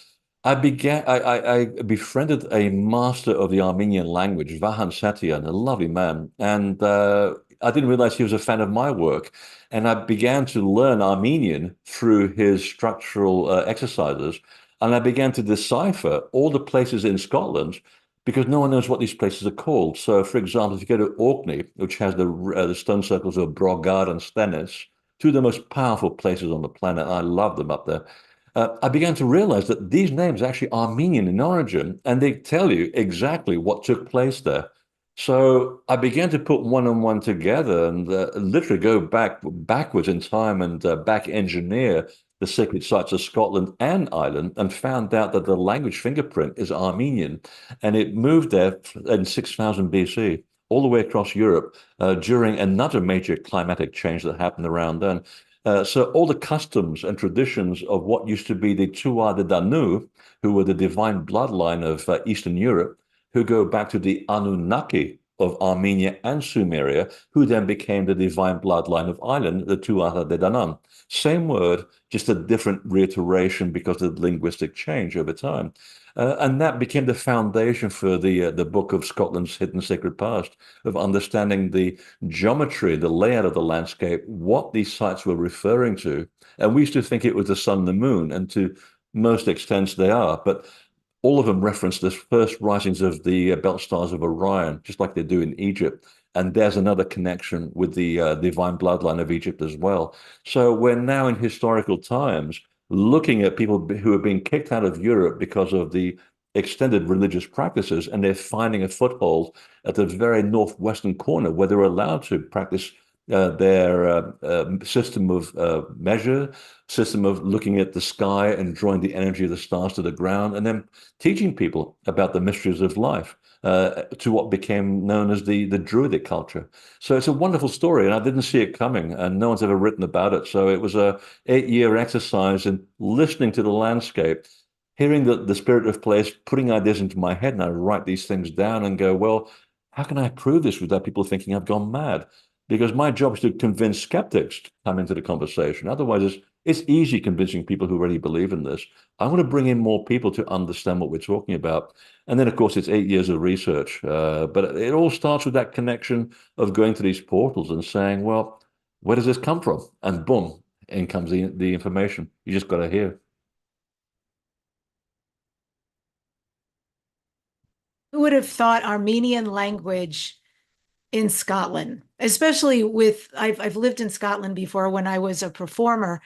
I befriended a master of the Armenian language, Vahan Satyan, a lovely man. And I didn't realize he was a fan of my work. And I began to learn Armenian through his structural exercises. And I began to decipher all the places in Scotland because no one knows what these places are called. So, for example, if you go to Orkney, which has the stone circles of Brogard and Stennis, two of the most powerful places on the planet. I love them up there. I began to realize that these names are actually Armenian in origin, and they tell you exactly what took place there. So I began to put one and one together and literally go backwards in time and back engineer the sacred sites of Scotland and Ireland, and found out that the language fingerprint is Armenian, and it moved there in 6000 BC all the way across Europe during another major climatic change that happened around then. So all the customs and traditions of what used to be the Tuatha De Danann, who were the divine bloodline of Eastern Europe, who go back to the Anunnaki of Armenia and Sumeria, who then became the divine bloodline of Ireland, the Tuatha De Danann. Same word, just a different reiteration because of the linguistic change over time. And that became the foundation for the book of Scotland's Hidden Sacred Past, of understanding the geometry, the layout of the landscape, what these sites were referring to. And we used to think it was the sun and the moon, and to most extents they are. But all of them reference the first risings of the belt stars of Orion, just like they do in Egypt. And there's another connection with the divine bloodline of Egypt as well. So we're now in historical times looking at people who have been kicked out of Europe because of the extended religious practices, and they're finding a foothold at the very northwestern corner where they're allowed to practice their system of measure, system of looking at the sky and drawing the energy of the stars to the ground, and then teaching people about the mysteries of life to what became known as the Druidic culture. So it's a wonderful story, and I didn't see it coming, and no one's ever written about it. So it was a 8-year exercise in listening to the landscape, hearing the spirit of place, putting ideas into my head, and I write these things down and go, well, how can I prove this without people thinking I've gone mad? Because my job is to convince skeptics to come into the conversation. Otherwise, it's easy convincing people who already believe in this. I want to bring in more people to understand what we're talking about. And then, of course, it's 8 years of research. But it all starts with that connection of going to these portals and saying, well, where does this come from? And boom, in comes the information. You just got to hear. Who would have thought Armenian language in Scotland, especially with, I've lived in Scotland before when I was a performer,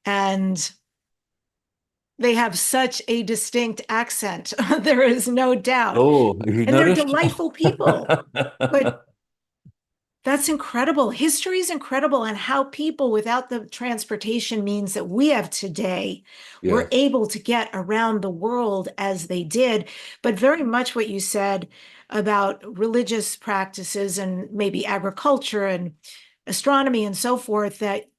and they have such a distinct accent. There is no doubt. Oh, have you And they're noticed? delightful people. But that's incredible. History is incredible, and how people without the transportation means that we have today were Yeah, able to get around the world as they did. But very much what you said about religious practices and maybe agriculture and astronomy and so forth, that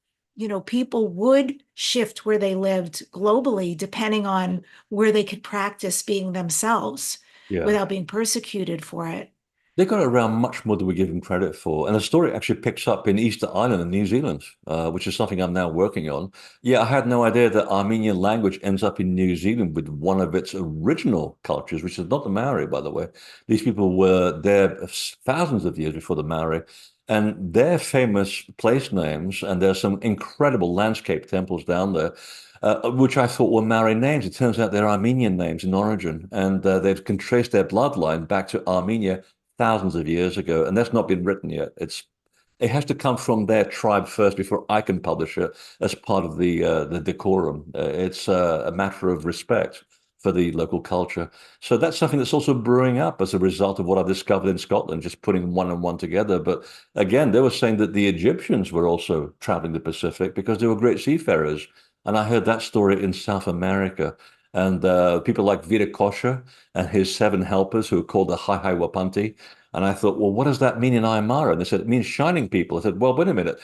people would shift where they lived globally depending on where they could practice being themselves yeah. without being persecuted for it. They got around much more than we give them credit for. And the story actually picks up in Easter Island in New Zealand, which is something I'm now working on. Yeah, I had no idea that Armenian language ends up in New Zealand with one of its original cultures, which is not the Maori, by the way. These people were there thousands of years before the Maori. And their famous place names, and there's some incredible landscape temples down there, which I thought were Maori names. It turns out they're Armenian names in origin, and can trace their bloodline back to Armenia thousands of years ago, and that's not been written yet. It has to come from their tribe first before I can publish it as part of the decorum. It's a matter of respect for the local culture. So that's something that's also brewing up as a result of what I discovered in Scotland, just putting one and one together. But again, they were saying that the Egyptians were also traveling the Pacific because they were great seafarers. And I heard that story in South America. And people like Viracocha and his seven helpers who are called the Hai Wapanti. And I thought, well, what does that mean in Aymara? And they said, it means shining people. I said, well, wait a minute.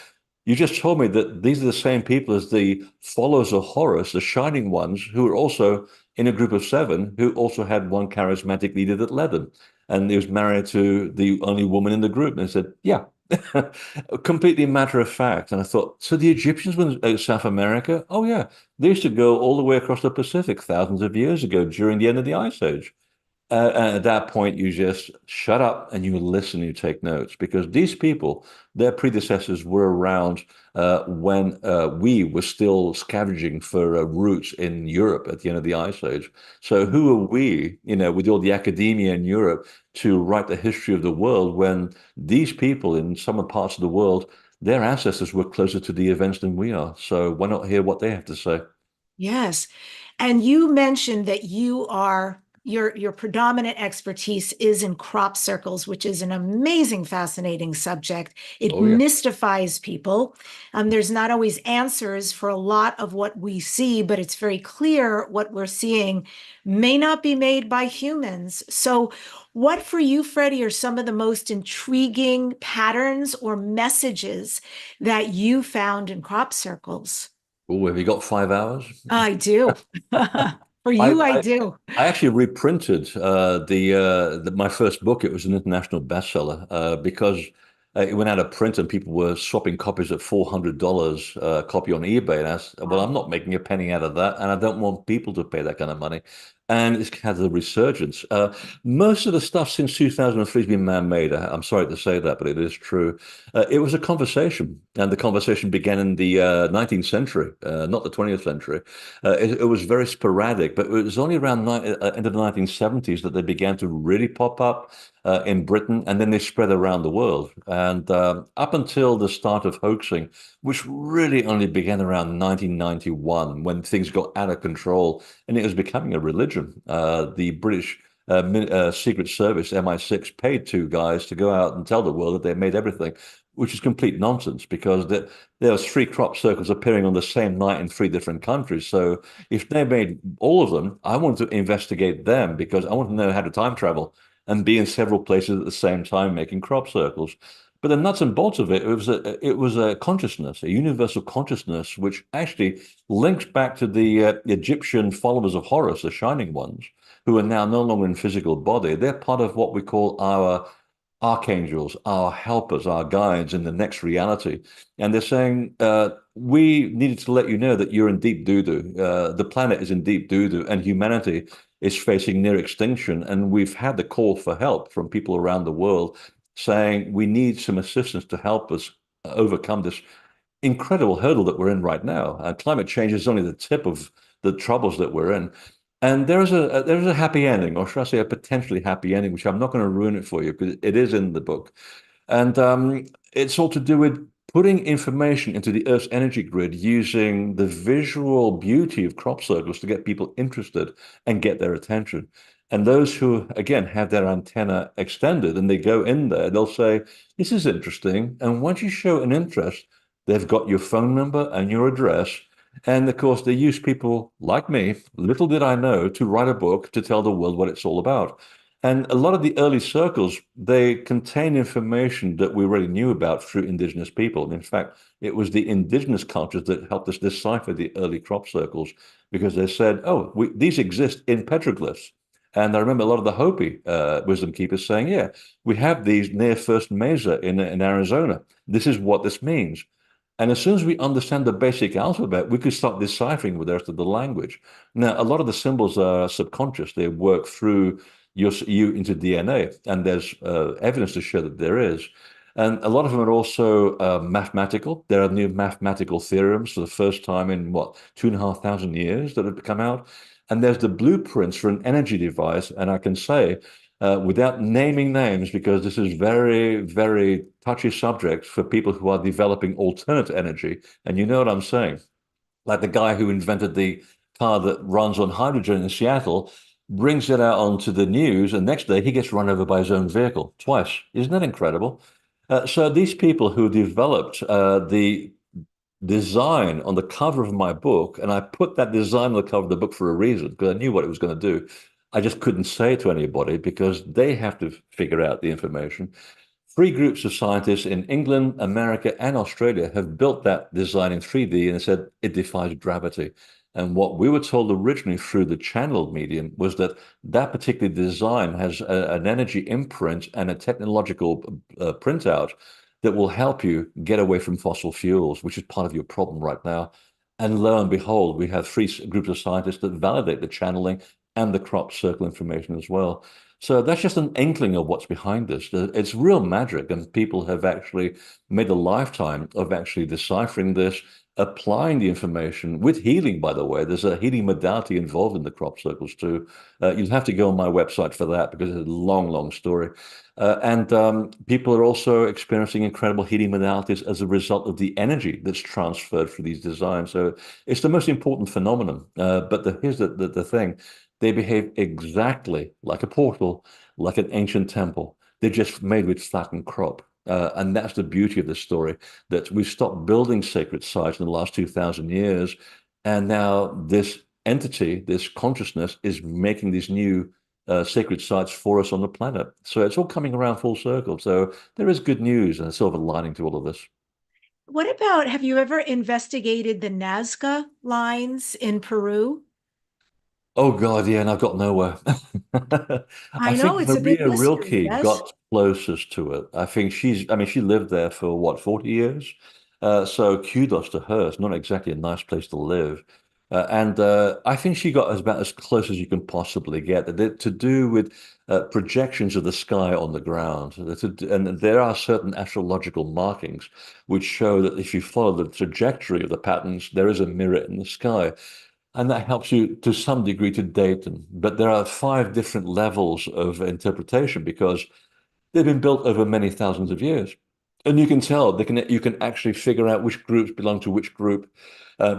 You just told me that these are the same people as the followers of Horus, the shining ones, who are also in a group of seven, who also had one charismatic leader that led them. And he was married to the only woman in the group. And I said, yeah, completely matter of fact. And I thought, so the Egyptians were in South America? Oh, yeah. They used to go all the way across the Pacific thousands of years ago during the end of the Ice Age. And at that point, you just shut up and you listen, you take notes, because these people, their predecessors were around when we were still scavenging for roots in Europe at the end of the Ice Age. So who are we, with all the academia in Europe to write the history of the world when these people in some parts of the world, their ancestors were closer to the events than we are. So why not hear what they have to say? Yes. And you mentioned that your predominant expertise is in crop circles, which is an amazing, fascinating subject. It Oh, yeah. mystifies people. There's not always answers for a lot of what we see, but it's very clear what we're seeing may not be made by humans. So, what for you, Freddie, are some of the most intriguing patterns or messages that you found in crop circles? Oh, have you got 5 hours? I do. For I, you, I I do. I actually reprinted my first book. It was an international bestseller because it went out of print and people were swapping copies at $400 a copy on eBay. And I said, well, I'm Wow. not making a penny out of that, and I don't want people to pay that kind of money. And it's had a resurgence. Most of the stuff since 2003 has been man-made. I'm sorry to say that, but it is true. It was a conversation, and the conversation began in the 19th century, not the 20th century. It was very sporadic, but it was only around into the 1970s that they began to really pop up in Britain, and then they spread around the world. And up until the start of hoaxing, which really only began around 1991, when things got out of control and it was becoming a religion. The British Secret Service, MI6, paid two guys to go out and tell the world that they made everything, which is complete nonsense because there was three crop circles appearing on the same night in three different countries. So if they made all of them, I wanted to investigate them because I want to know how to time travel and be in several places at the same time making crop circles. But the nuts and bolts of it was a consciousness, a universal consciousness, which actually links back to the Egyptian followers of Horus, the Shining Ones, who are now no longer in physical body. They're part of what we call our archangels, our helpers, our guides in the next reality. And they're saying, we needed to let you know that you're in deep doo-doo. The planet is in deep doo-doo, and humanity is facing near extinction. And we've had the call for help from people around the world saying we need some assistance to help us overcome this incredible hurdle that we're in right now. Climate change is only the tip of the troubles that we're in. And there's a happy ending, or should I say a potentially happy ending, which I'm not going to ruin it for you because it is in the book. And it's all to do with putting information into the Earth's energy grid using the visual beauty of crop circles to get people interested and get their attention. And those who, again, have their antenna extended and they go in there, they'll say, this is interesting. And once you show an interest, they've got your phone number and your address. And of course, they use people like me, little did I know, to write a book to tell the world what it's all about. And a lot of the early circles, they contain information that we already knew about through indigenous people. In fact, it was the indigenous cultures that helped us decipher the early crop circles because they said, oh, these exist in petroglyphs. And I remember a lot of the Hopi wisdom keepers saying, yeah, we have these near First Mesa in Arizona. This is what this means. And as soon as we understand the basic alphabet, we could start deciphering with the rest of the language. Now, a lot of the symbols are subconscious. They work through you into DNA, and there's evidence to show that there is. And a lot of them are also mathematical. There are new mathematical theorems for the first time in what, 2,500 years that have come out. And there's the blueprints for an energy device. And I can say, without naming names, because this is very, very touchy subject for people who are developing alternate energy. And you know what I'm saying? Like the guy who invented the car that runs on hydrogen in Seattle brings it out onto the news, and next day he gets run over by his own vehicle twice. Isn't that incredible? So these people who developed the design on the cover of my book, and I put that design on the cover of the book for a reason, because I knew what it was going to do. I just couldn't say it to anybody because they have to figure out the information. Three groups of scientists in England, America, and Australia have built that design in 3D and said it defies gravity. And what we were told originally through the channeled medium was that that particular design has an energy imprint and a technological printout that will help you get away from fossil fuels, which is part of your problem right now. And lo and behold, we have three groups of scientists that validate the channeling and the crop circle information as well. So that's just an inkling of what's behind this. It's real magic, and people have actually made a lifetime of actually deciphering this, applying the information with healing, by the way. There's a healing modality involved in the crop circles too. You'll have to go on my website for that because it's a long, long story. And people are also experiencing incredible healing modalities as a result of the energy that's transferred through these designs. So it's the most important phenomenon. But here's the thing. They behave exactly like a portal, like an ancient temple. They're just made with flattened crop. And that's the beauty of this story, that we've stopped building sacred sites in the last 2,000 years. And now this entity, this consciousness, is making these new sacred sites for us on the planet. So it's all coming around full circle. So there is good news and a silver lining to all of this. What about, have you ever investigated the Nazca lines in Peru? Oh God, yeah, and I've got nowhere. I I know think it's a big Maria mystery, Rilke yes. got closest to it. I mean, she lived there for what, 40 years? So kudos to her. It's not exactly a nice place to live. And I think she got about as close as you can possibly get. To do with projections of the sky on the ground. And there are certain astrological markings which show that if you follow the trajectory of the patterns, there is a mirror in the sky. And that helps you to some degree to date them. But there are five different levels of interpretation because they've been built over many thousands of years. And you can tell you can actually figure out which groups belong to which group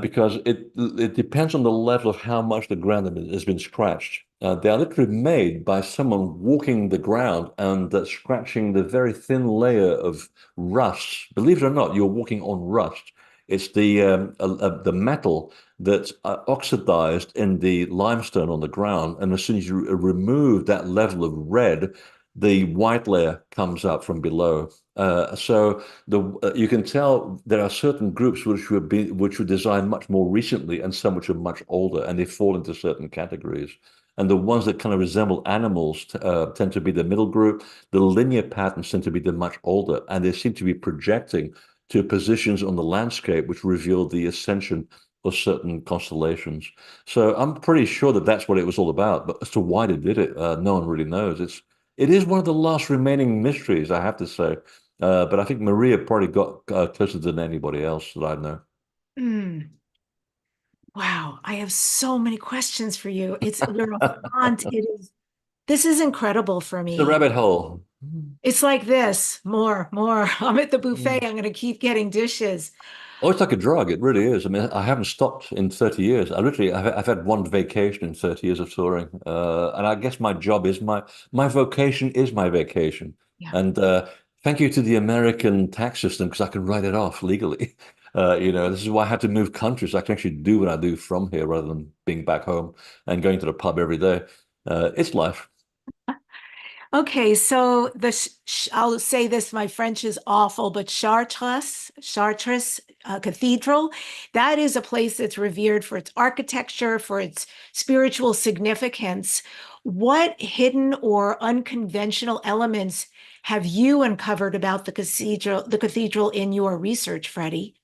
because it depends on the level of how much the ground has been scratched. They are literally made by someone walking the ground and scratching the very thin layer of rust. Believe it or not, you're walking on rust. It's the metal that's oxidized in the limestone on the ground, and as soon as you remove that level of red, the white layer comes up from below. So you can tell there are certain groups which were designed much more recently, and some which are much older, and they fall into certain categories. And the ones that kind of resemble animals tend to be the middle group. The linear patterns tend to be the much older, and they seem to be projecting to positions on the landscape which reveal the ascension of certain constellations. So I'm pretty sure that that's what it was all about. But as to why they did it, no one really knows. It is one of the last remaining mysteries, I have to say. But I think Maria probably got closer than anybody else that I know. Mm. Wow, I have so many questions for you. You're a font. This is incredible for It's a me. rabbit hole. It's like this, more, more. I'm at the buffet. Mm. I'm going to keep getting dishes. Oh, it's like a drug. It really is. I mean, I haven't stopped in 30 years. I've had one vacation in 30 years of touring. And I guess my job is my vocation is my vacation. Yeah. And thank you to the American tax system because I can write it off legally. This is why I had to move countries. I can actually do what I do from here rather than being back home and going to the pub every day. It's life. Okay, so I'll say this, my French is awful, but Chartres Cathedral, that is a place that's revered for its architecture, for its spiritual significance. What hidden or unconventional elements have you uncovered about the cathedral in your research, Freddie?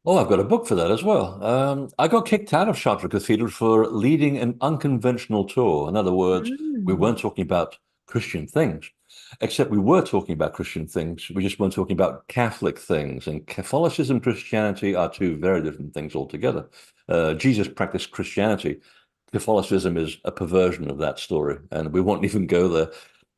Oh, I've got a book for that as well. I got kicked out of Chartres Cathedral for leading an unconventional tour. In other words, we Mm. weren't talking about Christian things, except we were talking about Christian things. We just weren't talking about Catholic things. And Catholicism and Christianity are two very different things altogether. Jesus practiced Christianity. Catholicism is a perversion of that story, and we won't even go there.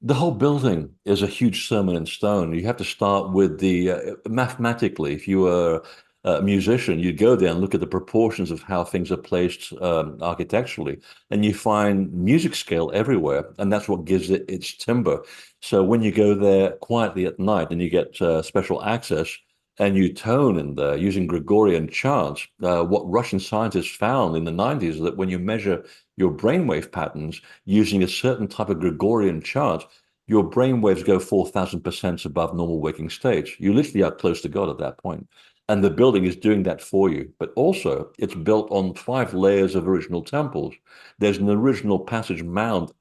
The whole building is a huge sermon in stone. You have to start with the mathematically, if you were a musician, you go there and look at the proportions of how things are placed architecturally, and you find music scale everywhere, and that's what gives it its timbre. So when you go there quietly at night and you get special access and you tone in there using Gregorian chants, what Russian scientists found in the 90s is that when you measure your brainwave patterns using a certain type of Gregorian chant, your brain waves go 4,000% above normal waking stage. You literally are close to God at that point. And the building is doing that for you. But also, it's built on 5 layers of original temples. There's an original passage mound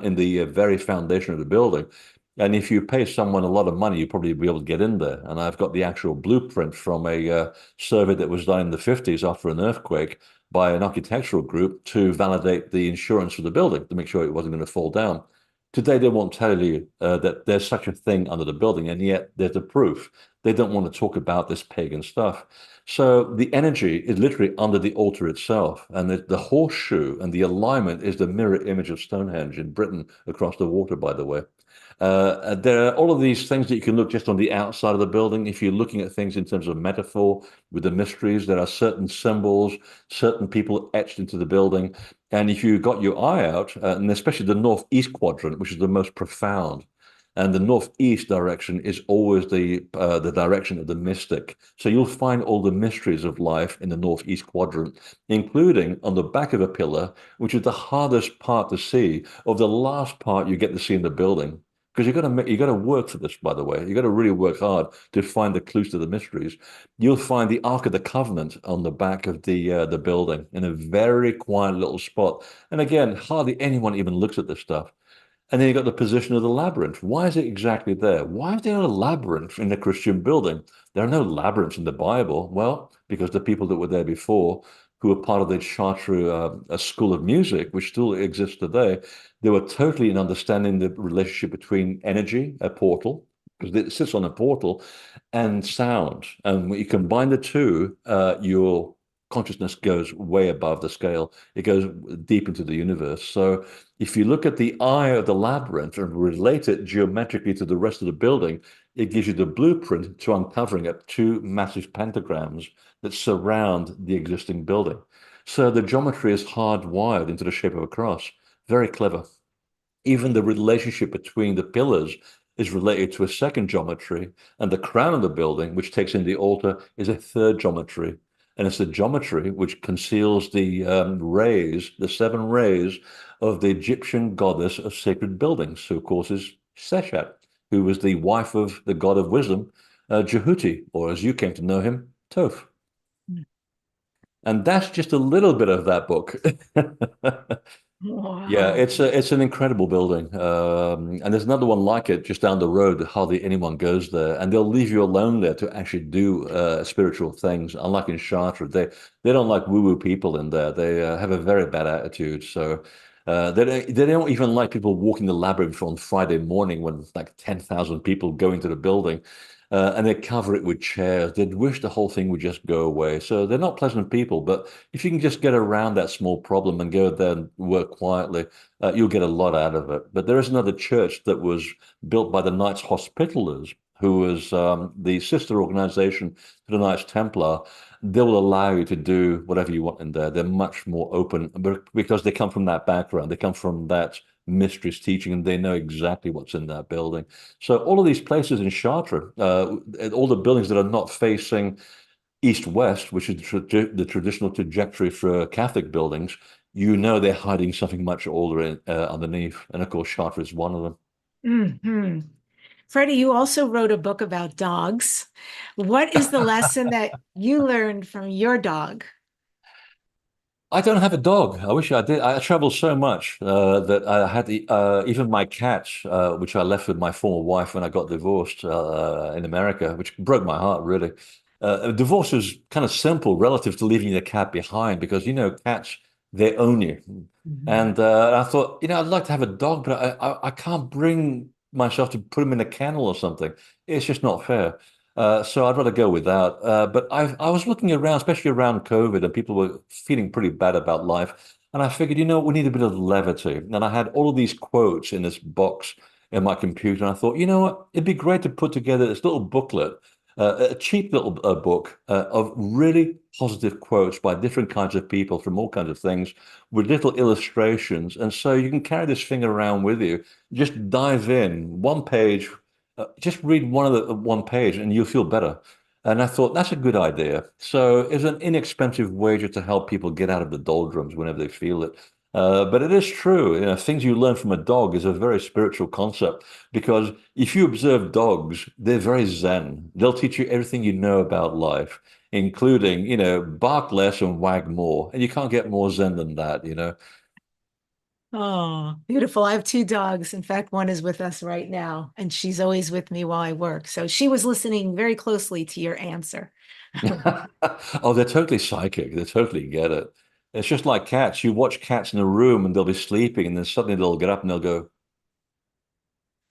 in the very foundation of the building. And if you pay someone a lot of money, you probably be able to get in there. And I've got the actual blueprint from a survey that was done in the 50s after an earthquake by an architectural group to validate the insurance for the building to make sure it wasn't going to fall down. Today, they won't tell you that there's such a thing under the building, and yet there's the proof. They don't want to talk about this pagan stuff. So the energy is literally under the altar itself, and the horseshoe and the alignment is the mirror image of Stonehenge in Britain across the water, by the way. There are all of these things that you can look just on the outside of the building. If you're looking at things in terms of metaphor with the mysteries, there are certain symbols, certain people etched into the building. And if you got your eye out, and especially the northeast quadrant, which is the most profound, and the northeast direction is always the direction of the mystic. So you'll find all the mysteries of life in the northeast quadrant, including on the back of a pillar, which is the hardest part to see, or the last part you get to see in the building. Because you got to work for this, by the way. You got to really work hard to find the clues to the mysteries. You'll find the Ark of the Covenant on the back of the building in a very quiet little spot. And again, hardly anyone even looks at this stuff. And then you got the position of the labyrinth. Why is it exactly there? Why is there a labyrinth in a Christian building? There are no labyrinths in the Bible. Well, because the people that were there before, who were part of the Chartres a school of music, which still exists today, they were totally in understanding the relationship between energy, a portal, because it sits on a portal, and sound. And when you combine the two, your consciousness goes way above the scale. It goes deep into the universe. So if you look at the eye of the labyrinth and relate it geometrically to the rest of the building, it gives you the blueprint to uncovering up 2 massive pentagrams that surround the existing building. So the geometry is hardwired into the shape of a cross. Very clever. Even the relationship between the pillars is related to a second geometry, and the crown of the building, which takes in the altar, is a third geometry. And it's the geometry which conceals the rays, the 7 rays of the Egyptian goddess of sacred buildings, who, of course, is Seshat, who was the wife of the god of wisdom, Jehuti, or as you came to know him, Toph. And that's just a little bit of that book. Yeah, Wow. it's an incredible building, and there's another one like it just down the road. Hardly anyone goes there, and they'll leave you alone there to actually do spiritual things. Unlike in Chartres, they don't like woo-woo people in there. They have a very bad attitude. So they don't even like people walking the labyrinth on Friday morning when like 10,000 people go into the building. And they cover it with chairs. They'd wish the whole thing would just go away. So they're not pleasant people, but if you can just get around that small problem and go there and work quietly, you'll get a lot out of it. But there is another church that was built by the Knights Hospitallers, who was the sister organization to the Knights Templar. They will allow you to do whatever you want in there. They're much more open because they come from that background. They come from that mysteries teaching, and they know exactly what's in that building. So all of these places in Chartres, all the buildings that are not facing east-west, which is the traditional trajectory for Catholic buildings, you know they're hiding something much older underneath. And of course, Chartres is one of them. Hmm. Freddie, you also wrote a book about dogs. What is the lesson that you learned from your dog? I don't have a dog. I wish I did. I travel so much that I had even my cat, which I left with my former wife when I got divorced in America, which broke my heart, really. A divorce is kind of simple relative to leaving the cat behind because, cats, they own you. Mhm. And I thought, I'd like to have a dog, but I can't bring myself to put him in a kennel or something. It's just not fair. So I'd rather go without. But I was looking around, especially around COVID, and people were feeling pretty bad about life. And I figured, we need a bit of levity. And I had all of these quotes in this box in my computer. And I thought, you know what? It'd be great to put together this little booklet, a cheap little book of really positive quotes by different kinds of people from all kinds of things with little illustrations. And so you can carry this thing around with you. Just dive in, one page, just read one page and you'll feel better. And I thought that's a good idea. So it's an inexpensive wager to help people get out of the doldrums whenever they feel it. But it is true, things you learn from a dog is a very spiritual concept because if you observe dogs, they're very zen. They'll teach you everything you know about life, including, bark less and wag more. And you can't get more zen than that. Oh, beautiful. I have two dogs. In fact, one is with us right now, and she's always with me while I work. So she was listening very closely to your answer. Oh, they're totally psychic. They totally get it. It's just like cats. You watch cats in a room and they'll be sleeping, and then suddenly they'll get up and they'll go.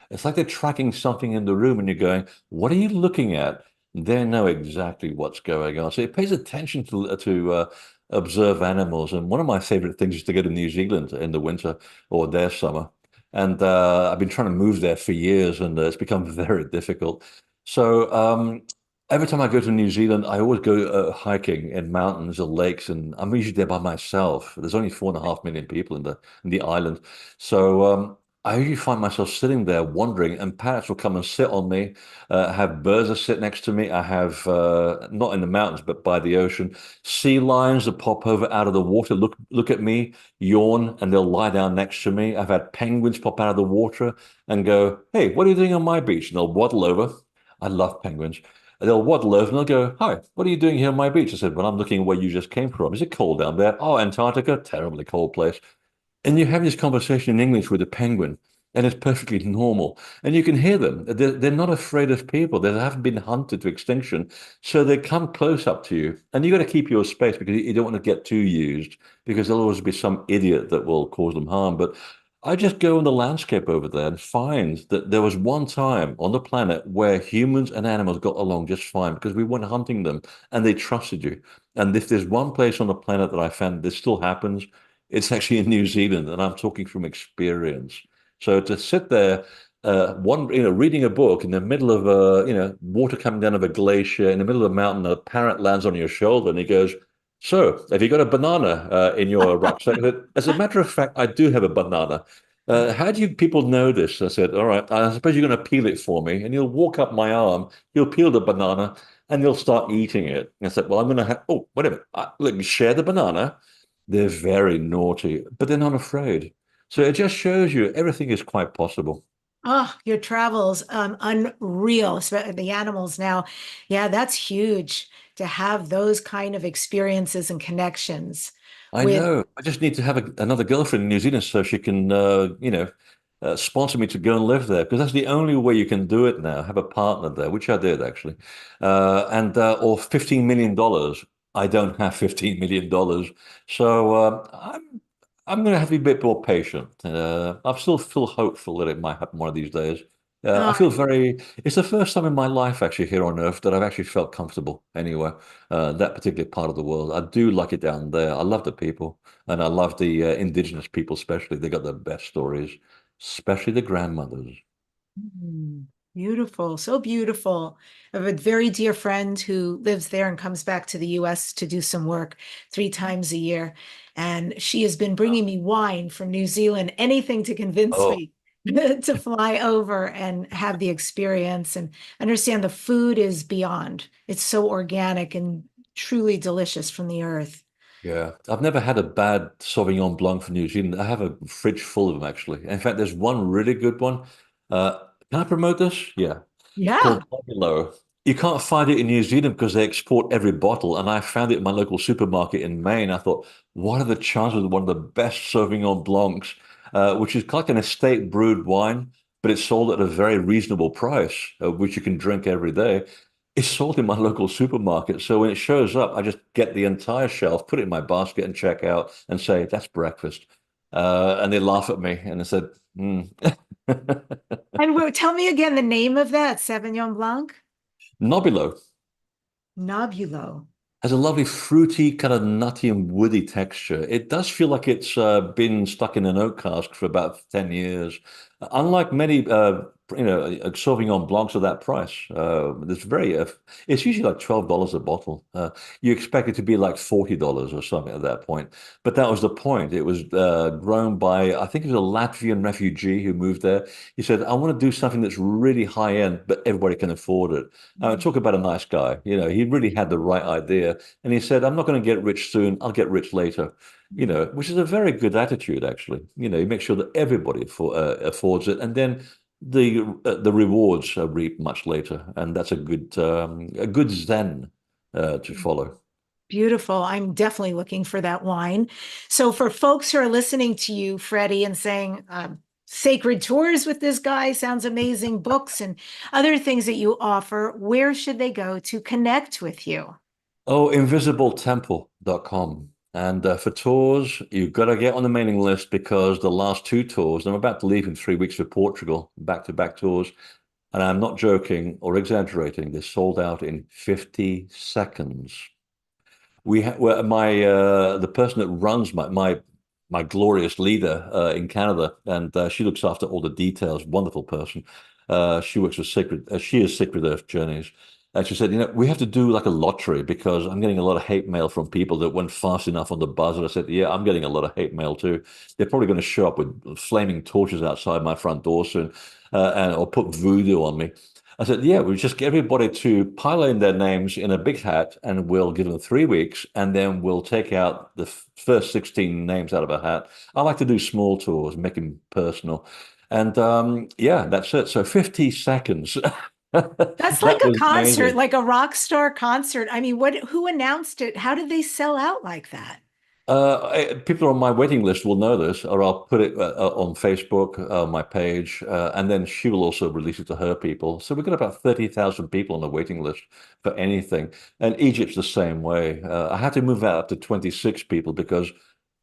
It's like they're tracking something in the room, and you're going, "What are you looking at?" They know exactly what's going on. So it pays attention to observe animals. And one of my favorite things is to go to New Zealand in the winter or their summer. And I've been trying to move there for years, and it's become very difficult. So every time I go to New Zealand, I always go hiking in mountains or lakes, and I'm usually there by myself. There's only 4.5 million people in the island, so. I usually find myself sitting there wandering, and parrots will come and sit on me. I have birds that sit next to me. I have not in the mountains, but by the ocean, sea lions that pop over out of the water, look at me, yawn, and they'll lie down next to me. I've had penguins pop out of the water and go, "Hey, what are you doing on my beach?" And they'll waddle over. I love penguins. And they'll waddle over and they'll go, "Hi, what are you doing here on my beach?" I said, "Well, I'm looking where you just came from. Is it cold down there?" "Oh, Antarctica, terribly cold place." And you have this conversation in English with a penguin, and it's perfectly normal. And you can hear them. They're not afraid of people. They haven't been hunted to extinction. So they come close up to you. And you got to keep your space because you don't want to get too used because there'll always be some idiot that will cause them harm. But I just go in the landscape over there and find that there was one time on the planet where humans and animals got along just fine because we weren't hunting them and they trusted you. And if there's one place on the planet that I found this still happens, it's actually in New Zealand, and I'm talking from experience. So to sit there, reading a book in the middle of water coming down of a glacier, in the middle of a mountain, a parrot lands on your shoulder, and he goes, "So, have you got a banana in your rucksack?" I said, "As a matter of fact, I do have a banana. How do you people know this?" I said, "All right, I suppose you're going to peel it for me." And he'll walk up my arm, he'll peel the banana, and he'll start eating it. And I said, "Well, I'm going to have, oh, wait a minute, look, share the banana." They're very naughty, but they're not afraid. So it just shows you everything is quite possible. Oh, your travels, unreal. The animals now. Yeah, that's huge to have those kind of experiences and connections. I know. I just need to have another girlfriend in New Zealand so she can, sponsor me to go and live there because that's the only way you can do it now. Have a partner there, which I did actually, and or $15 million. I don't have $15 million, so I'm going to have to be a bit more patient. I still feel hopeful that it might happen one of these days. I Uh, feel very. It's the first time in my life actually here on Earth that I've actually felt comfortable anywhere. That particular part of the world. I do like it down there. I love the people. And I love the indigenous people, especially. They got the best stories, especially the grandmothers. Mm, beautiful, so beautiful. I have a very dear friend who lives there and comes back to the US to do some work 3 times a year. And she has been bringing me wine from New Zealand, anything to convince Oh, me to fly over and have the experience and understand the food is beyond. It's so organic and truly delicious from the earth. yeah. I've never had a bad Sauvignon Blanc from New Zealand. I have a fridge full of them, actually. In fact, there's one really good one. Can I promote this? Yeah. Yeah. Called Nobilo. You can't find it in New Zealand because they export every bottle. And I found it in my local supermarket in Maine. I thought, what are the chances of one of the best Sauvignon Blancs, which is like an estate brewed wine, but it's sold at a very reasonable price, which you can drink every day. It's sold in my local supermarket. So when it shows up, I just get the entire shelf, put it in my basket and check out and say, that's breakfast. And they laugh at me and they said, hmm. And tell me again the name of that Sauvignon Blanc. Nobilo. Nobulo. Has a lovely fruity, kind of nutty and woody texture. It does feel like it's been stuck in an oak cask for about 10 years. Unlike many, Sauvignon Blancs of that price, it's usually like $12 a bottle. You expect it to be like $40 or something at that point. But that was the point. It was grown by, I think it was a Latvian refugee who moved there. He said, I want to do something that's really high end, but everybody can afford it. Talk about a nice guy. He really had the right idea. And he said, I'm not going to get rich soon. I'll get rich later, which is a very good attitude, actually. You make sure that everybody affords it. And then the rewards are reaped much later. And that's a good zen to follow. Beautiful. I'm definitely looking for that wine. So, for folks who are listening to you, Freddie, and saying, sacred tours with this guy sounds amazing, books and other things that you offer, where should they go to connect with you? Oh, invisibletemple.com. And for tours, you've got to get on the mailing list because the last two tours, I'm about to leave in 3 weeks for Portugal, back-to-back tours. And I'm not joking or exaggerating. They sold out in 50 seconds. Well, the person that runs my glorious leader in Canada, and she looks after all the details. Wonderful person. She works with Sacred. She is Sacred Earth Journeys. And she said, we have to do like a lottery because I'm getting a lot of hate mail from people that went fast enough on the buzzer. I said, yeah, I'm getting a lot of hate mail too. They're probably going to show up with flaming torches outside my front door soon, or put voodoo on me. I said, yeah, we just get everybody to pile in their names in a big hat and we'll give them 3 weeks and then we'll take out the first 16 names out of a hat. I like to do small tours, make them personal. And yeah, that's it. So 50 seconds. That's like That a was concert, amazing. like a rock star concert. I mean, who announced it? How did they sell out like that? People on my waiting list will know this, or I'll put it on Facebook, my page, and then she will also release it to her people. So we've got about 30,000 people on the waiting list for anything. And Egypt's the same way. I had to move that up to 26 people because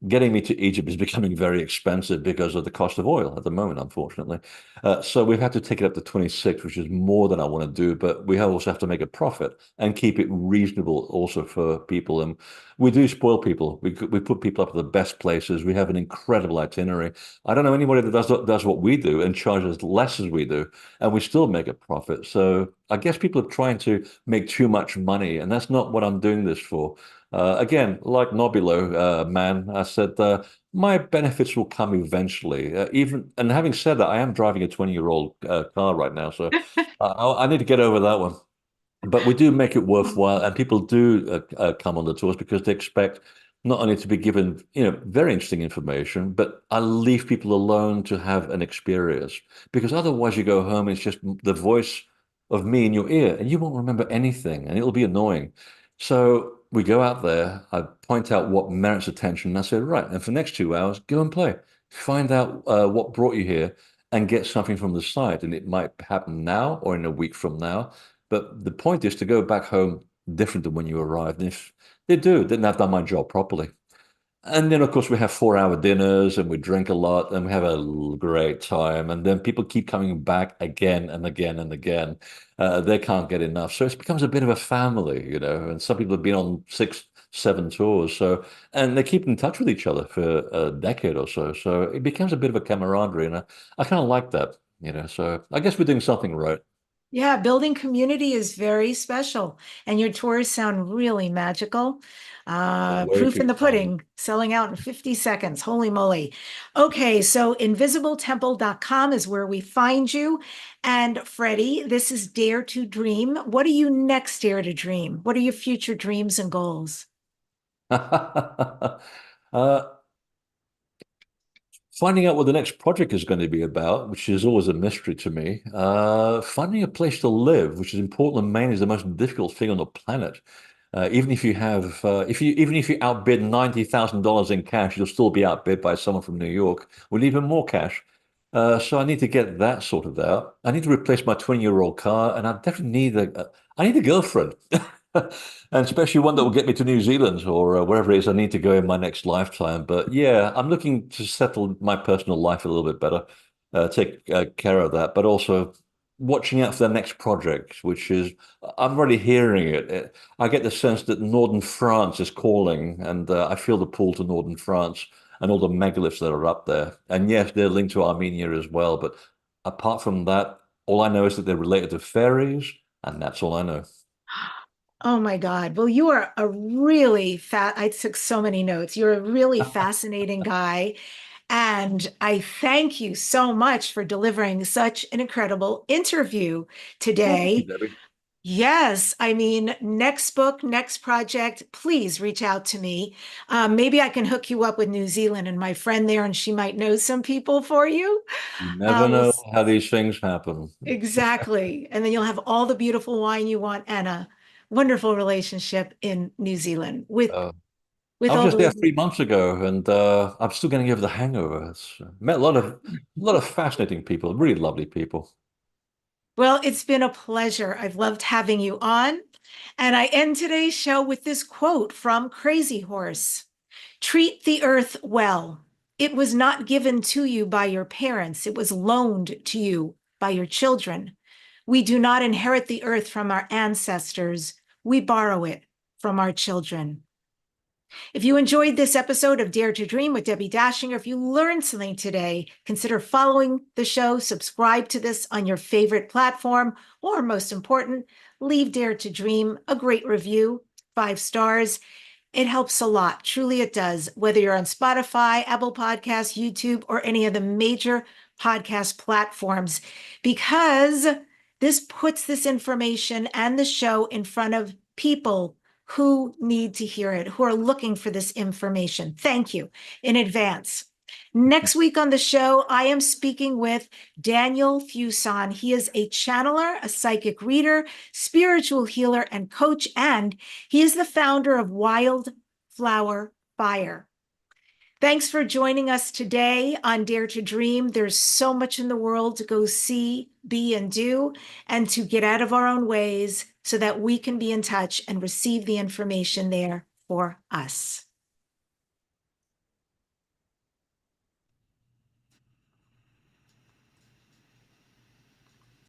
getting me to Egypt is becoming very expensive because of the cost of oil at the moment, unfortunately. So we've had to take it up to 26, which is more than I want to do, but we also have to make a profit and keep it reasonable also for people. And we do spoil people. We put people up at the best places. We have an incredible itinerary. I don't know anybody that does what we do and charges less as we do, and we still make a profit. So I guess people are trying to make too much money, and that's not what I'm doing this for. Again, like Nobilo, man, I said, my benefits will come eventually. And having said that, I am driving a 20-year-old car right now, so I need to get over that one. But we do make it worthwhile, and people do come on the tours because they expect not only to be given, very interesting information, but I leave people alone to have an experience. Because otherwise, you go home, and it's just the voice of me in your ear, and you won't remember anything, and it'll be annoying. So we go out there, I point out what merits attention, and I say, right, and for the next 2 hours, go and play. Find out what brought you here and get something from the site. And it might happen now or in a week from now. But the point is to go back home different than when you arrived. And if they do, then I've done my job properly. And then, of course, we have 4 hour dinners and we drink a lot and we have a great time. And then people keep coming back again and again and again. They can't get enough. So it becomes a bit of a family, you know. And some people have been on 6, 7 tours. So, and they keep in touch with each other for a decade or so. So it becomes a bit of a camaraderie. And I kind of like that, you know. So I guess we're doing something right. Yeah, building community is very special, and your tours sound really magical. Where Proof in the people are. pudding, selling out in 50 seconds. Holy moly. Okay, so invisibletemple.com is where we find you. And Freddie, this is Dare to Dream. What are you next, Dare to Dream? What are your future dreams and goals? uh, Finding out what the next project is going to be about, which is always a mystery to me. Finding a place to live, which is in Portland, Maine, is the most difficult thing on the planet. Even if you have, even if you outbid $90,000 in cash, you'll still be outbid by someone from New York with even more cash. So I need to get that sorted out. I need to replace my 20-year-old car, and I definitely need I need a girlfriend. And especially one that will get me to New Zealand or wherever it is I need to go in my next lifetime. But yeah, I'm looking to settle my personal life a little bit better, take care of that, but also watching out for the next project, which is, I'm already hearing it. I get the sense that northern France is calling, and I feel the pull to northern France and all the megaliths that are up there. And yes, they're linked to Armenia as well. But apart from that, all I know is that they're related to fairies, and that's all I know. Oh my God. Well, you are a really I took so many notes. You're a really fascinating guy. And I thank you so much for delivering such an incredible interview Well, thank you, today. Debbie. Yes, I mean, next book, next project, please reach out to me. Maybe I can hook you up with New Zealand and my friend there, and she might know some people for you. You never We'll know how these things happen. exactly. And then you'll have all the beautiful wine you want and a wonderful relationship in New Zealand Uh, I with was all just there the 3 months ago, and I'm still getting over the hangover. Met a lot of fascinating people, really lovely people. well, it's been a pleasure. I've loved having you on. And I end today's show with this quote from Crazy Horse. Treat the earth well. It was not given to you by your parents. It was loaned to you by your children. We do not inherit the earth from our ancestors. We borrow it from our children. If you enjoyed this episode of Dare to Dream with Debbi Dachinger, if you learned something today, consider following the show, subscribe to this on your favorite platform, or most important, leave Dare to Dream a great review, 5 stars. It helps a lot. Truly, it does. Whether you're on Spotify, Apple Podcasts, YouTube, or any of the major podcast platforms, because this puts this information and the show in front of people who need to hear it, who are looking for this information. Thank you in advance. Next week on the show, I am speaking with Daniel Fuson. He is a channeler, a psychic reader, spiritual healer, and coach, and he is the founder of Wildflower Fire. Thanks for joining us today on Dare to Dream. There's so much in the world to go see, be, and do, and to get out of our own ways so that we can be in touch and receive the information there for us.